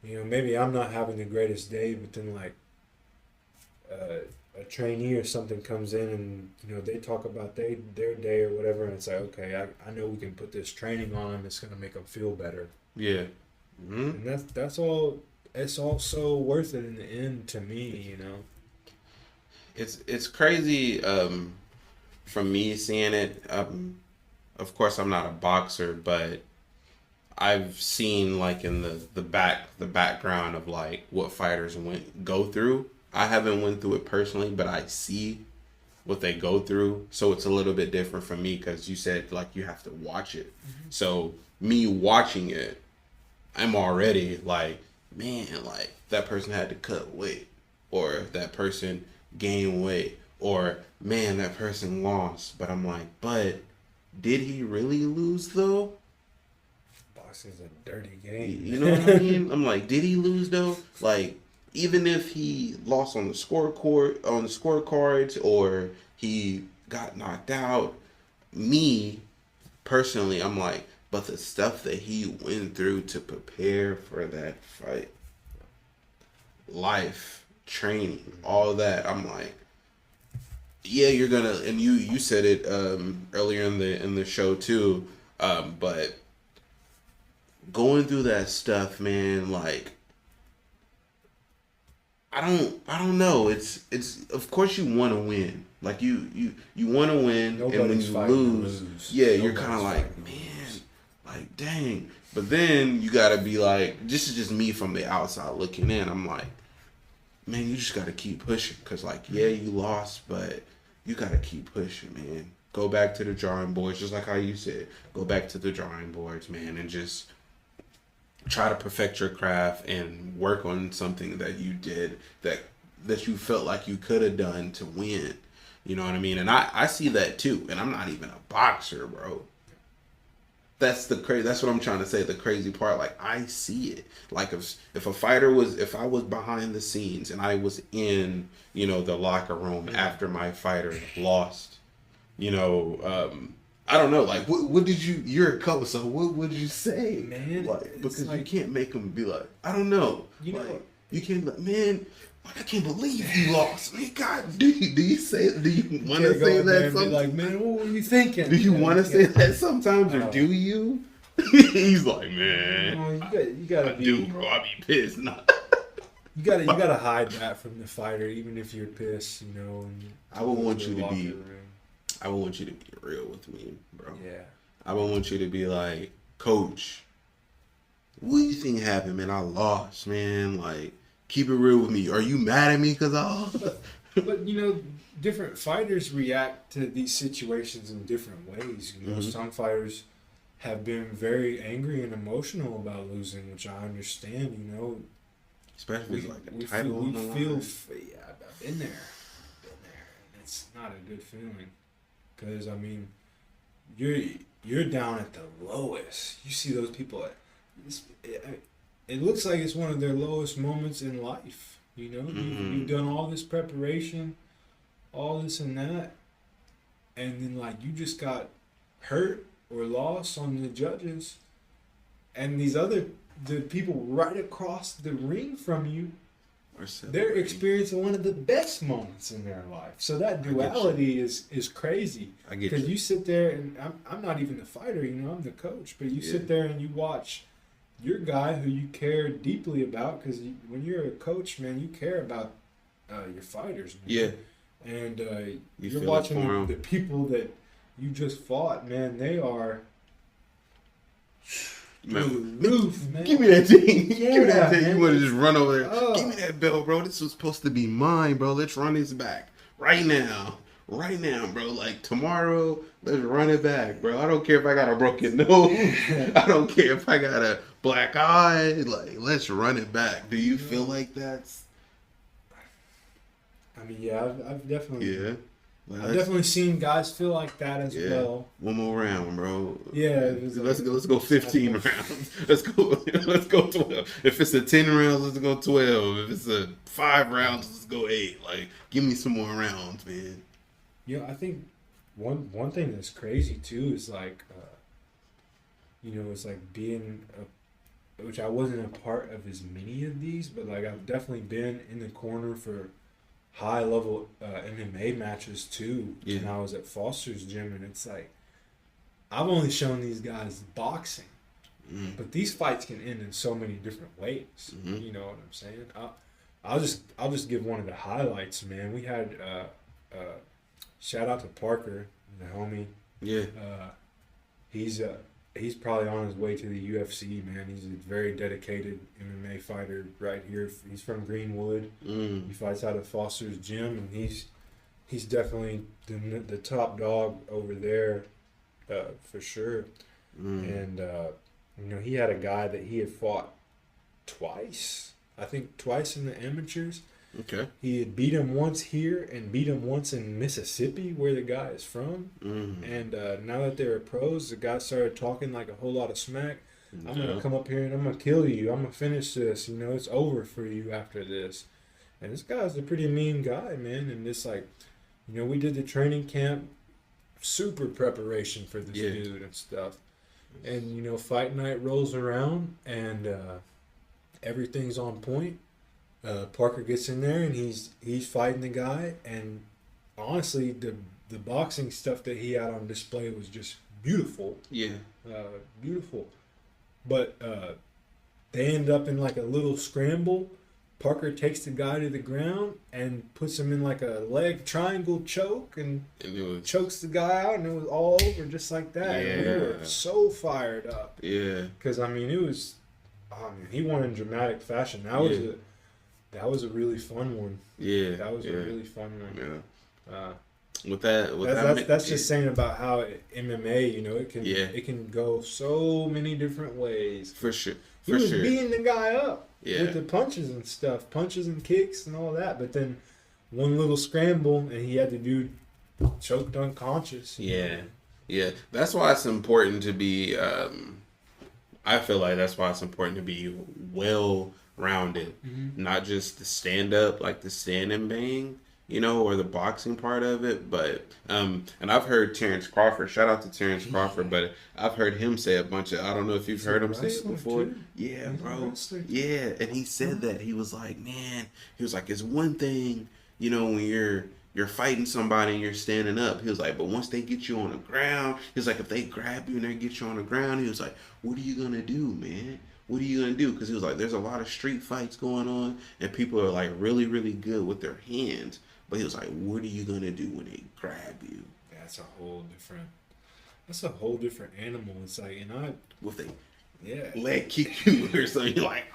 you know, maybe I'm not having the greatest day, but then like a trainee or something comes in and, you know, they talk about their day or whatever, and it's like, okay, I know we can put this training on them. It's going to make them feel better. Yeah. And that's all. It's all so worth it in the end to me, you know. It's crazy from me seeing it. Of course, I'm not a boxer, but I've seen like in the background of like what fighters go through. I haven't went through it personally, but I see what they go through. So it's a little bit different for me because you said like you have to watch it. So me watching it, I'm already like, man, like that person had to cut weight, or that person gained weight, or man, that person lost. But I'm like, but did he really lose though? Boxing's a dirty game. You know what I mean? I'm like, did he lose though? Like, even if he lost on the scorecards, or he got knocked out, me personally, I'm like, but the stuff that he went through to prepare for that fight, life, training, all that, I'm like, yeah, you're gonna, and you said it earlier in the show too, but going through that stuff, man, like, I don't know. It's of course you want to win. Like you want to win, and when you lose, yeah, you're kind of like, man, Like, dang. But then you gotta be like, this is just me from the outside looking in. I'm like, man, you just gotta keep pushing. Cause like, yeah, you lost, but you gotta keep pushing, man. Go back to the drawing boards, just like how you said. Go back to the drawing boards, man, and just try to perfect your craft and work on something that you did that you felt like you could have done to win. You know what I mean? And I see that too. And I'm not even a boxer, bro. That's what I'm trying to say. The crazy part, like I see it. Like if I was behind the scenes and I was in, the locker room after my fighter lost, I don't know. Like what did you're a coach, so what would you say, man? Like, because you can't make them be like, I don't know. You can't, like, man. I can't believe you lost. Man, God, do you want to say that sometimes? Like, man, what were you thinking? Do you want to say that sometimes, or do you? He's like, man, you gotta be. Do, bro. I be pissed. Nah. You gotta hide that from the fighter, even if you're pissed. I would want you to be. I would want you to be real with me, bro. Yeah. I would want you to be like, Coach, what do you think happened, man? I lost, man. Like, keep it real with me. Are you mad at me because I lost? But different fighters react to these situations in different ways. Some fighters have been very angry and emotional about losing, which I understand. Especially like a title. We feel, I've been there. And it's not a good feeling, because you're down at the lowest. You see those people it looks like it's one of their lowest moments in life. You've done all this preparation, all this and that, and then like you just got hurt or lost on the judges, and the people right across the ring from you, they're experiencing one of the best moments in their life. So that duality is crazy. Because you sit there, and I'm not even the fighter, I'm the coach, but you sit there and you watch your guy who you care deeply about, because when you're a coach, man, you care about your fighters, man. Yeah. And you're watching the people that you just fought, man. They are roof, man. Give me that thing. Yeah, give me that thing. man. You want to just run over there? Give me that belt, bro. This was supposed to be mine, bro. Let's run this back right now, bro. Like tomorrow, let's run it back, bro. I don't care if I got a broken nose. I don't care if I got a black eye. Like, let's run it back. Do you feel like that's? I've definitely. Yeah. I've definitely seen guys feel like that as well. One more round, bro. Yeah. Let's go 15 rounds. Let's go 12. If it's a 10 rounds, let's go 12. If it's a 5 rounds, let's go 8. Like, give me some more rounds, man. I think one thing that's crazy too is like, it's like being which I wasn't a part of as many of these, but like I've definitely been in the corner for high level MMA matches too. Yeah. When I was at Foster's gym, and it's like I've only shown these guys boxing, but these fights can end in so many different ways. You know what I'm saying? I'll just give one of the highlights, man. We had shout out to Parker, the homie. Yeah. He's probably on his way to the UFC, man. He's a very dedicated MMA fighter right here. He's from Greenwood. He fights out of Foster's gym, and he's definitely the top dog over there, for sure. And he had a guy that he had fought twice. I think twice in the amateurs. Okay. He had beat him once here and beat him once in Mississippi, where the guy is from. And now that they're pros, the guy started talking like a whole lot of smack. I'm going to come up here and I'm going to kill you. I'm going to finish this. It's over for you after this. And this guy's a pretty mean guy, man. And it's like, we did the training camp, super preparation for this dude and stuff. And, fight night rolls around and everything's on point. Parker gets in there and he's fighting the guy, and honestly the boxing stuff that he had on display was just beautiful. Beautiful. But they end up in like a little scramble, Parker takes the guy to the ground and puts him in like a leg triangle choke and chokes the guy out, and it was all over just like that. Yeah. And we were so fired up. Yeah. Because, I mean, it was... he won in dramatic fashion. That was a really fun one. Yeah. That was a really fun one. Yeah. That's just saying about how MMA, you know, it can go so many different ways. For sure. He was beating the guy up with the punches and stuff, punches and kicks and all that. But then one little scramble and he had the dude choked unconscious. Yeah. Yeah. That's why it's important to be. I feel like that's why it's important to be well rounded, not just the stand up, like the stand and bang, you know, or the boxing part of it. But and I've heard Terrence Crawford, shout out to Terrence Crawford, but I've heard him say a bunch of, I don't know if you've heard him say it before. Too. Yeah, He's bro. Yeah, and he said that he was like, man, he was like, it's one thing, you know, when you're fighting somebody and you're standing up. He was like, but once they get you on the ground, he was like, if they grab you and they get you on the ground, he was like, what are you gonna do, man? What are you gonna do? Because he was like, there's a lot of street fights going on, and people are like really, really good with their hands. But he was like, what are you gonna do when they grab you? That's a whole different animal. It's like, If they leg kick you or something, you're like,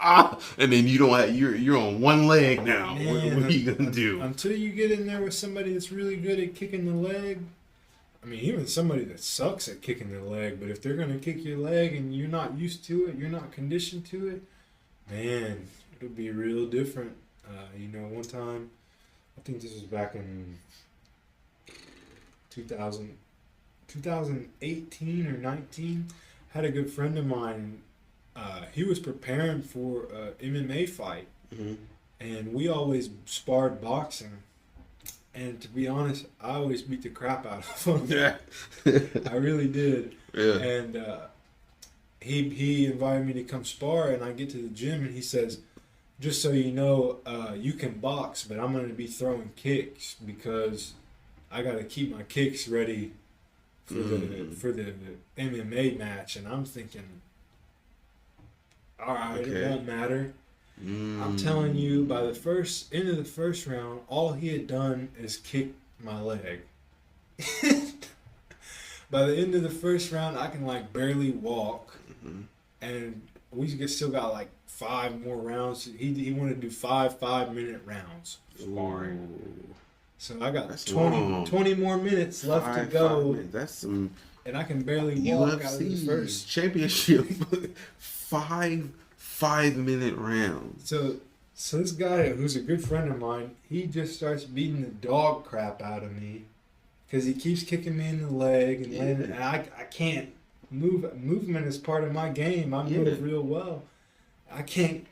and then you don't have, you're on one leg now. Man, what are you gonna do? Until you get in there with somebody that's really good at kicking the leg. I mean, even somebody that sucks at kicking the leg, but if they're gonna kick your leg and you're not used to it, you're not conditioned to it, man, it'll be real different. One time, I think this was back in 2018 or 19. Had a good friend of mine. He was preparing for an MMA fight, and we always sparred boxing. And to be honest, I always beat the crap out of him. Yeah. I really did. Yeah. And he invited me to come spar, and I get to the gym, and he says, just so you know, you can box, but I'm going to be throwing kicks because I got to keep my kicks ready for the MMA match. And I'm thinking, all right, It won't matter. I'm telling you, by the end of the first round, all he had done is kick my leg. By the end of the first round, I can like barely walk, and we still got like 5 more rounds. He wanted to do 5 5-minute rounds sparring. So I got 20 more minutes left to go. That's some. And I can barely walk UFC out of the first championship. 5-minute rounds. So this guy, who's a good friend of mine, he just starts beating the dog crap out of me because he keeps kicking me in the leg, and I can't move. Movement is part of my game. I move real well. I can't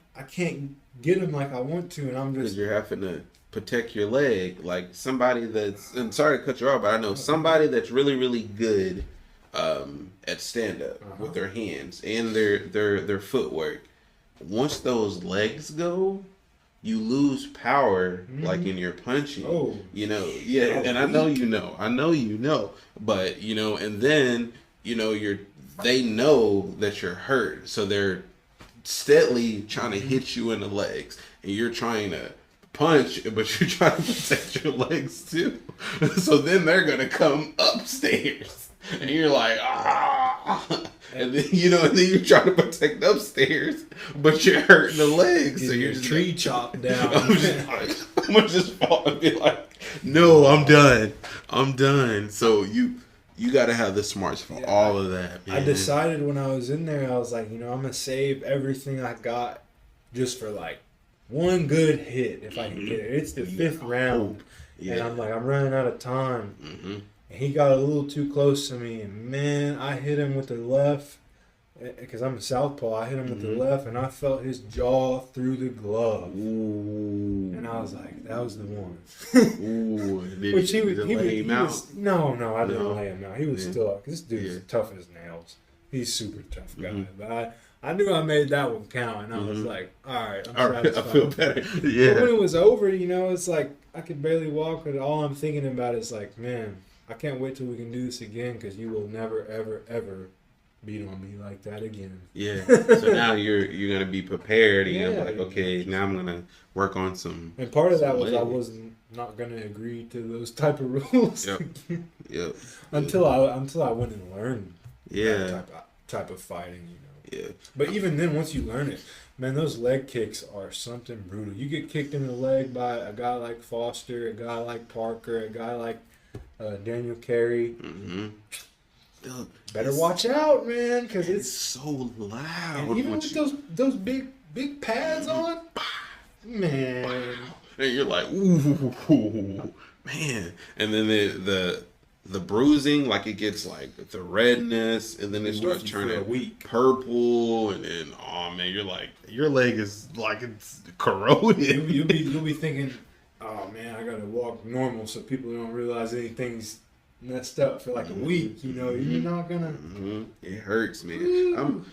get him like I want to, and I'm just. Because you're having to protect your leg, like somebody that's. And sorry to cut you off, but I know somebody that's really, really good at stand up with their hands and their footwork. Once those legs go, you lose power, like in your punching. Oh, and I know you know, but and then they know that you're hurt, so they're steadily trying to hit you in the legs, and you're trying to punch, but you're trying to protect your legs too. So then they're gonna come upstairs, and you're like, and then and then you're trying to protect upstairs, but you're hurting the legs. So you're tree like, chopped down. I'm gonna just fall and be like, no, I'm done. So you gotta have the smarts for all of that, man. I decided when I was in there, I was like, I'm gonna save everything I got just for like one good hit if I can get it. It's the 5th round, and I'm like, I'm running out of time. And he got a little too close to me, and man, I hit him with the left, because I'm a southpaw. I hit him with the left, and I felt his jaw through the glove. Ooh. And I was like, that was the one. Ooh. Did you lay him out? No, I didn't lay him out. He was still up, because this dude's tough as nails. He's super tough guy. But I knew I made that one count, and I was like, all right, I'm satisfied. I feel better. Yeah. But when it was over, it's like I could barely walk, but all I'm thinking about is like, man, I can't wait till we can do this again, because you will never, ever, ever beat on me like that again. Yeah. So now you're gonna be prepared, and you're Yeah, like, okay, now I'm gonna work on some. And part of that some was I legs. wasn't not gonna agree to those type of rules. Yep. Yep. until I went and learned Yeah. that type of fighting, Yeah. But even then, once you learn it, man, those leg kicks are something brutal. You get kicked in the leg by a guy like Foster, a guy like Parker, a guy like Daniel Carey. Mm-hmm. Better watch out, man, because it's so loud. and even with those big pads on, man. And you're like, ooh, man. And then the bruising, like it gets like the redness, and then it starts turning purple, and then oh man, you're like, your leg is like it's corroded. You'll be thinking, oh man, I gotta walk normal so people don't realize anything's messed up for like a week. You're not gonna. Mm-hmm. It hurts, man. I'm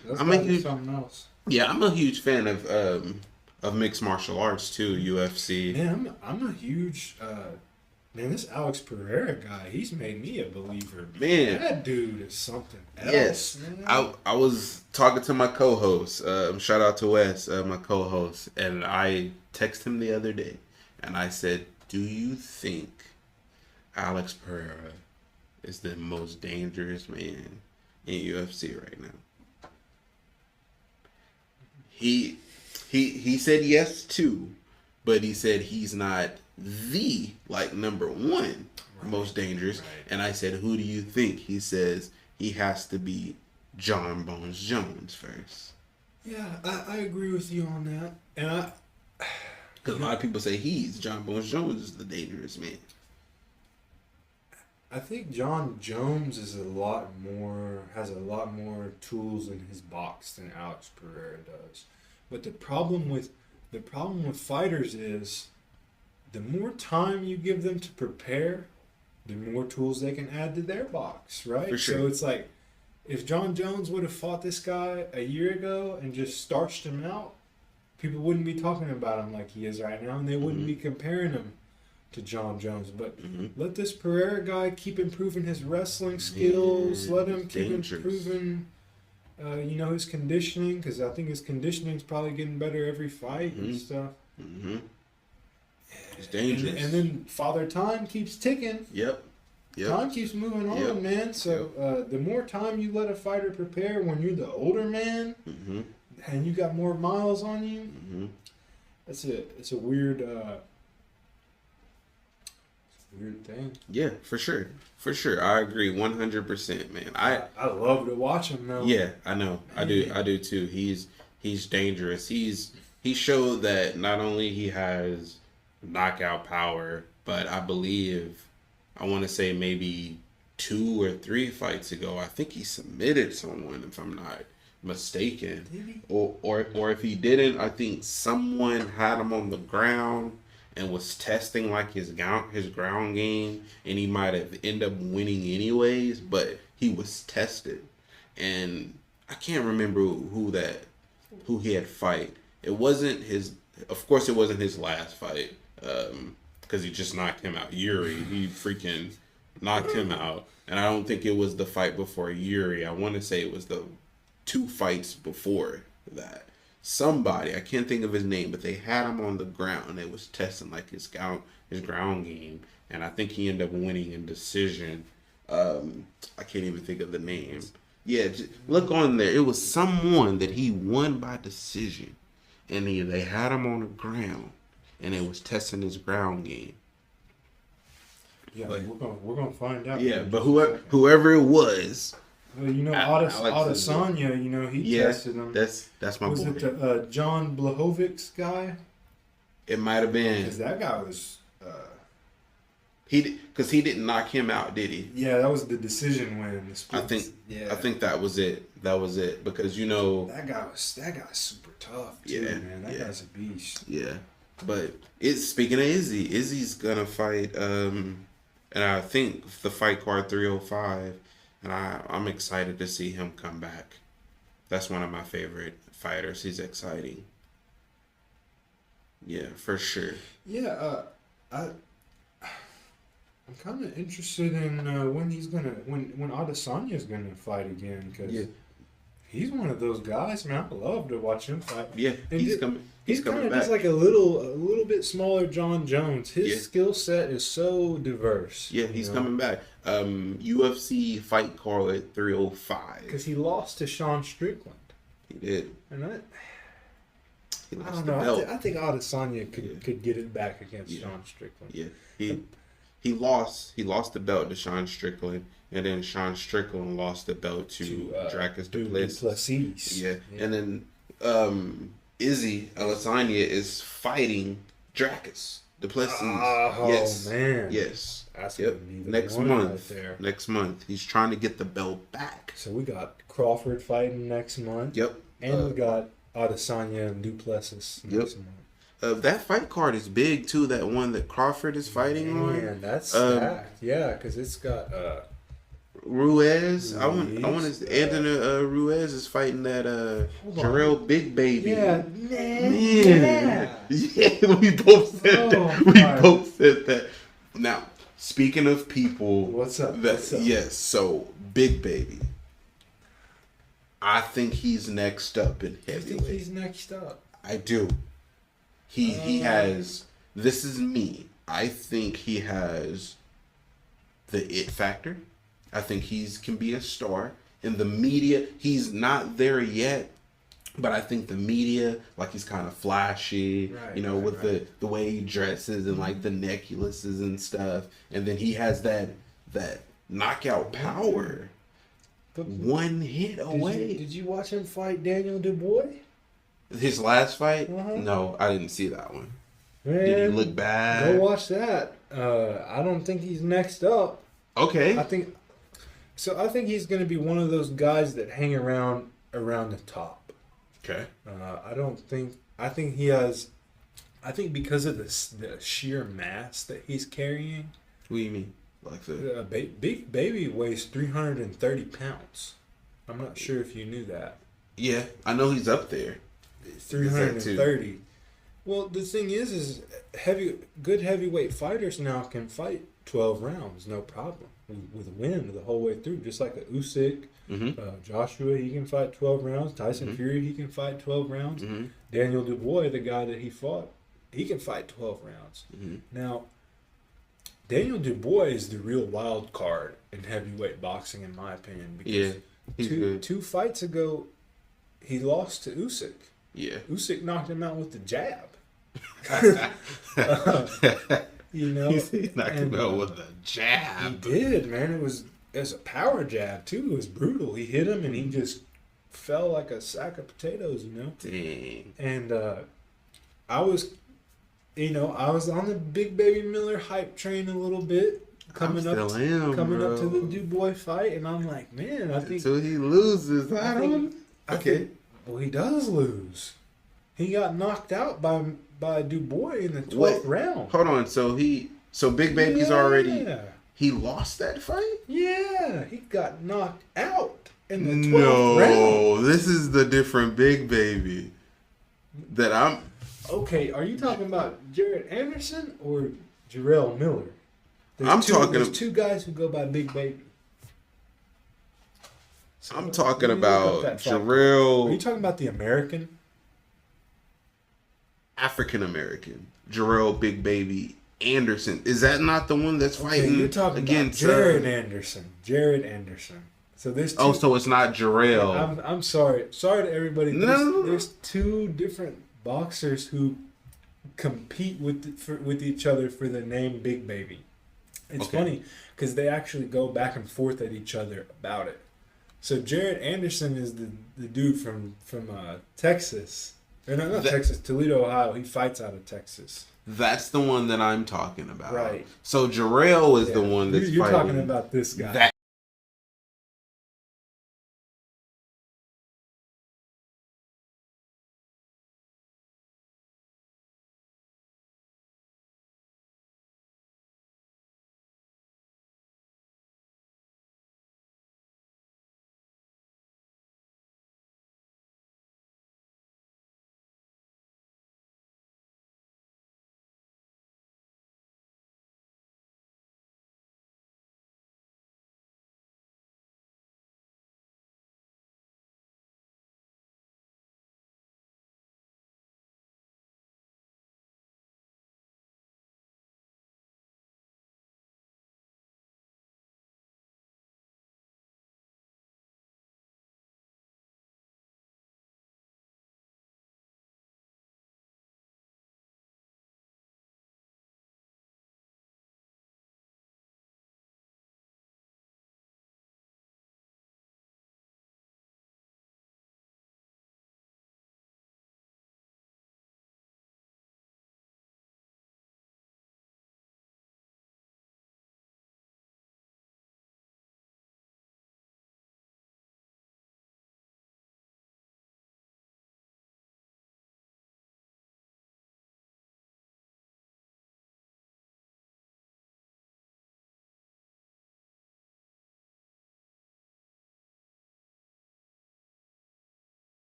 something else. Yeah, I'm a huge fan of mixed martial arts too, UFC. Man, I'm a huge man. This Alex Pereira guy, he's made me a believer. Man, that dude is something else. Yes, man. I was talking to my co-host. Shout out to Wes, my co-host, and I texted him the other day, and I said, "Do you think Alex Pereira is the most dangerous man in UFC right now?" He said yes too, but he said he's not the number one most dangerous. Right. And I said, who do you think? He says he has to be John Bones Jones first. Yeah, I agree with you on that. And because a lot of people say John Bones Jones is the dangerous man. I think John Jones has a lot more tools in his box than Alex Pereira does. But the problem with fighters is the more time you give them to prepare, the more tools they can add to their box, right? For sure. So it's like if John Jones would have fought this guy a year ago and just starched him out, people wouldn't be talking about him like he is right now, and they wouldn't be comparing him to John Jones. But let this Pereira guy keep improving his wrestling skills. Let him keep improving, his conditioning, because I think his conditioning is probably getting better every fight and stuff. Mm-hmm. It's dangerous. And then Father Time keeps ticking. Yep. Time keeps moving on, man. So the more time you let a fighter prepare when you're the older man and you got more miles on you, it's a weird thing. Yeah, for sure. I agree 100%, man. I love to watch him though. Yeah, I know. Man. I do too. He's dangerous. He showed that not only he has knockout power, but I want to say maybe 2 or 3 fights ago, I think he submitted someone, if I'm not mistaken. Did he? Or if he didn't, I think someone had him on the ground and was testing like his ground game, and he might have ended up winning anyways, but he was tested. And I can't remember who he had fight. It wasn't his last fight, because he just knocked him out. Yuri, he freaking knocked him out. And I don't think it was the fight before Yuri. I want to say it was the 2 fights before that. Somebody, I can't think of his name, but they had him on the ground. They was testing like his ground game, and I think he ended up winning in decision. I can't even think of the name. Yeah, look on there. It was someone that he won by decision, and they had him on the ground, and they was testing his ground game. Yeah, but we're gonna find out. Yeah, but whoever it was. Well, Adesanya, he tested him. That's my boy. Was it the John Blachowicz guy? It might have been. Because that guy was... he didn't knock him out, did he? Yeah, that was the decision win. I think that was it. Because that guy's super tough too, man. That guy's a beast. Yeah, but speaking of Izzy's gonna fight. And I think the fight card 305. And I'm excited to see him come back. That's one of my favorite fighters. He's exciting. Yeah, for sure. Yeah, I'm kind of interested in when Adesanya's gonna fight again, because He's one of those guys, man. I love to watch him fight. Yeah, And he's coming. He's kind coming of back. just like a little bit smaller John Jones. His Yeah. skill set is so diverse. Yeah, he's coming back. UFC fight card at 305. Because he lost to Shawn Strickland. He did. And He I lost don't the know. belt. I think Adesanya could get it back against Shawn Strickland. Yeah, he lost the belt to Shawn Strickland, and then Shawn Strickland lost the belt to Dracus Duplessis. Yeah, and then Izzy Adesanya is fighting Dracus Duplessis. Oh yes, man, yes. That's Next month. Next month, he's trying to get the belt back. So we got Crawford fighting next month. Yep, and we got Adesanya and Duplessis next month. That fight card is big too. That one that Crawford is fighting on. Man, that's stacked. Yeah, because it's got Ruiz. I want to. Anthony Ruiz is fighting that Jarrell Big Baby. Yeah, man. Yeah, we both said that. We both said that. Now, speaking of people, what's up? Yes, so Big Baby. I think he's next up in heavyweight. You think he's next up? I do. He has. This is me. I think he has the it factor. I think can be a star. In the media, he's not there yet, but I think the media, like, he's kind of flashy, with the way he dresses and like the necklaces and stuff. And then he has that knockout power. One hit away. Did you watch him fight Daniel Dubois? His last fight? No, I didn't see that one. Man, did he look bad? Go watch that. I don't think he's next up. Okay. I think he's going to be one of those guys that hang around the top. Okay. I think because of the sheer mass that he's carrying. What do you mean? Like the Big Baby weighs 330 pounds. I'm not sure if you knew that. Yeah, I know he's up there. 330. Well, the thing is good heavyweight fighters now can fight 12 rounds, no problem, with a win the whole way through. Just like a Usyk, Joshua, he can fight 12 rounds. Tyson Fury, he can fight 12 rounds. Daniel Dubois, the guy that he fought, he can fight 12 rounds. Now, Daniel Dubois is the real wild card in heavyweight boxing, in my opinion. Because he's good. 2 fights ago, he lost to Usyk. Yeah. Usyk knocked him out with the jab. He knocked him out with a jab. He did, man. It was a power jab too. It was brutal. He hit him and he just fell like a sack of potatoes, Dang. And I was on the Big Baby Miller hype train a little bit. Coming up to the Dubois fight, and I'm like, man, I think until he loses, well, he does lose. He got knocked out by Dubois in the 12th round. Hold on, so Big Baby's already he lost that fight? Yeah, he got knocked out in the 12th round. No, this is the different Big Baby that I'm. Okay, are you talking about Jared Anderson or Jarrell Miller? There's 2 guys who go by Big Baby. So I'm talking about Jarrell. Are you talking about the American? African American. Jarrell Big Baby Anderson. Is that not the one that's fighting you're talking against about Jared Anderson? Jared Anderson. So there's 2, so it's not Jarrell. I'm sorry. Sorry to everybody. No. There's 2 different boxers who compete with each other for the name Big Baby. It's funny because they actually go back and forth at each other about it. So Jared Anderson is the dude from Texas. Or not Texas, Toledo, Ohio. He fights out of Texas. That's the one that I'm talking about. Right. So Jarrell is the one that's You're fighting. talking about this guy. That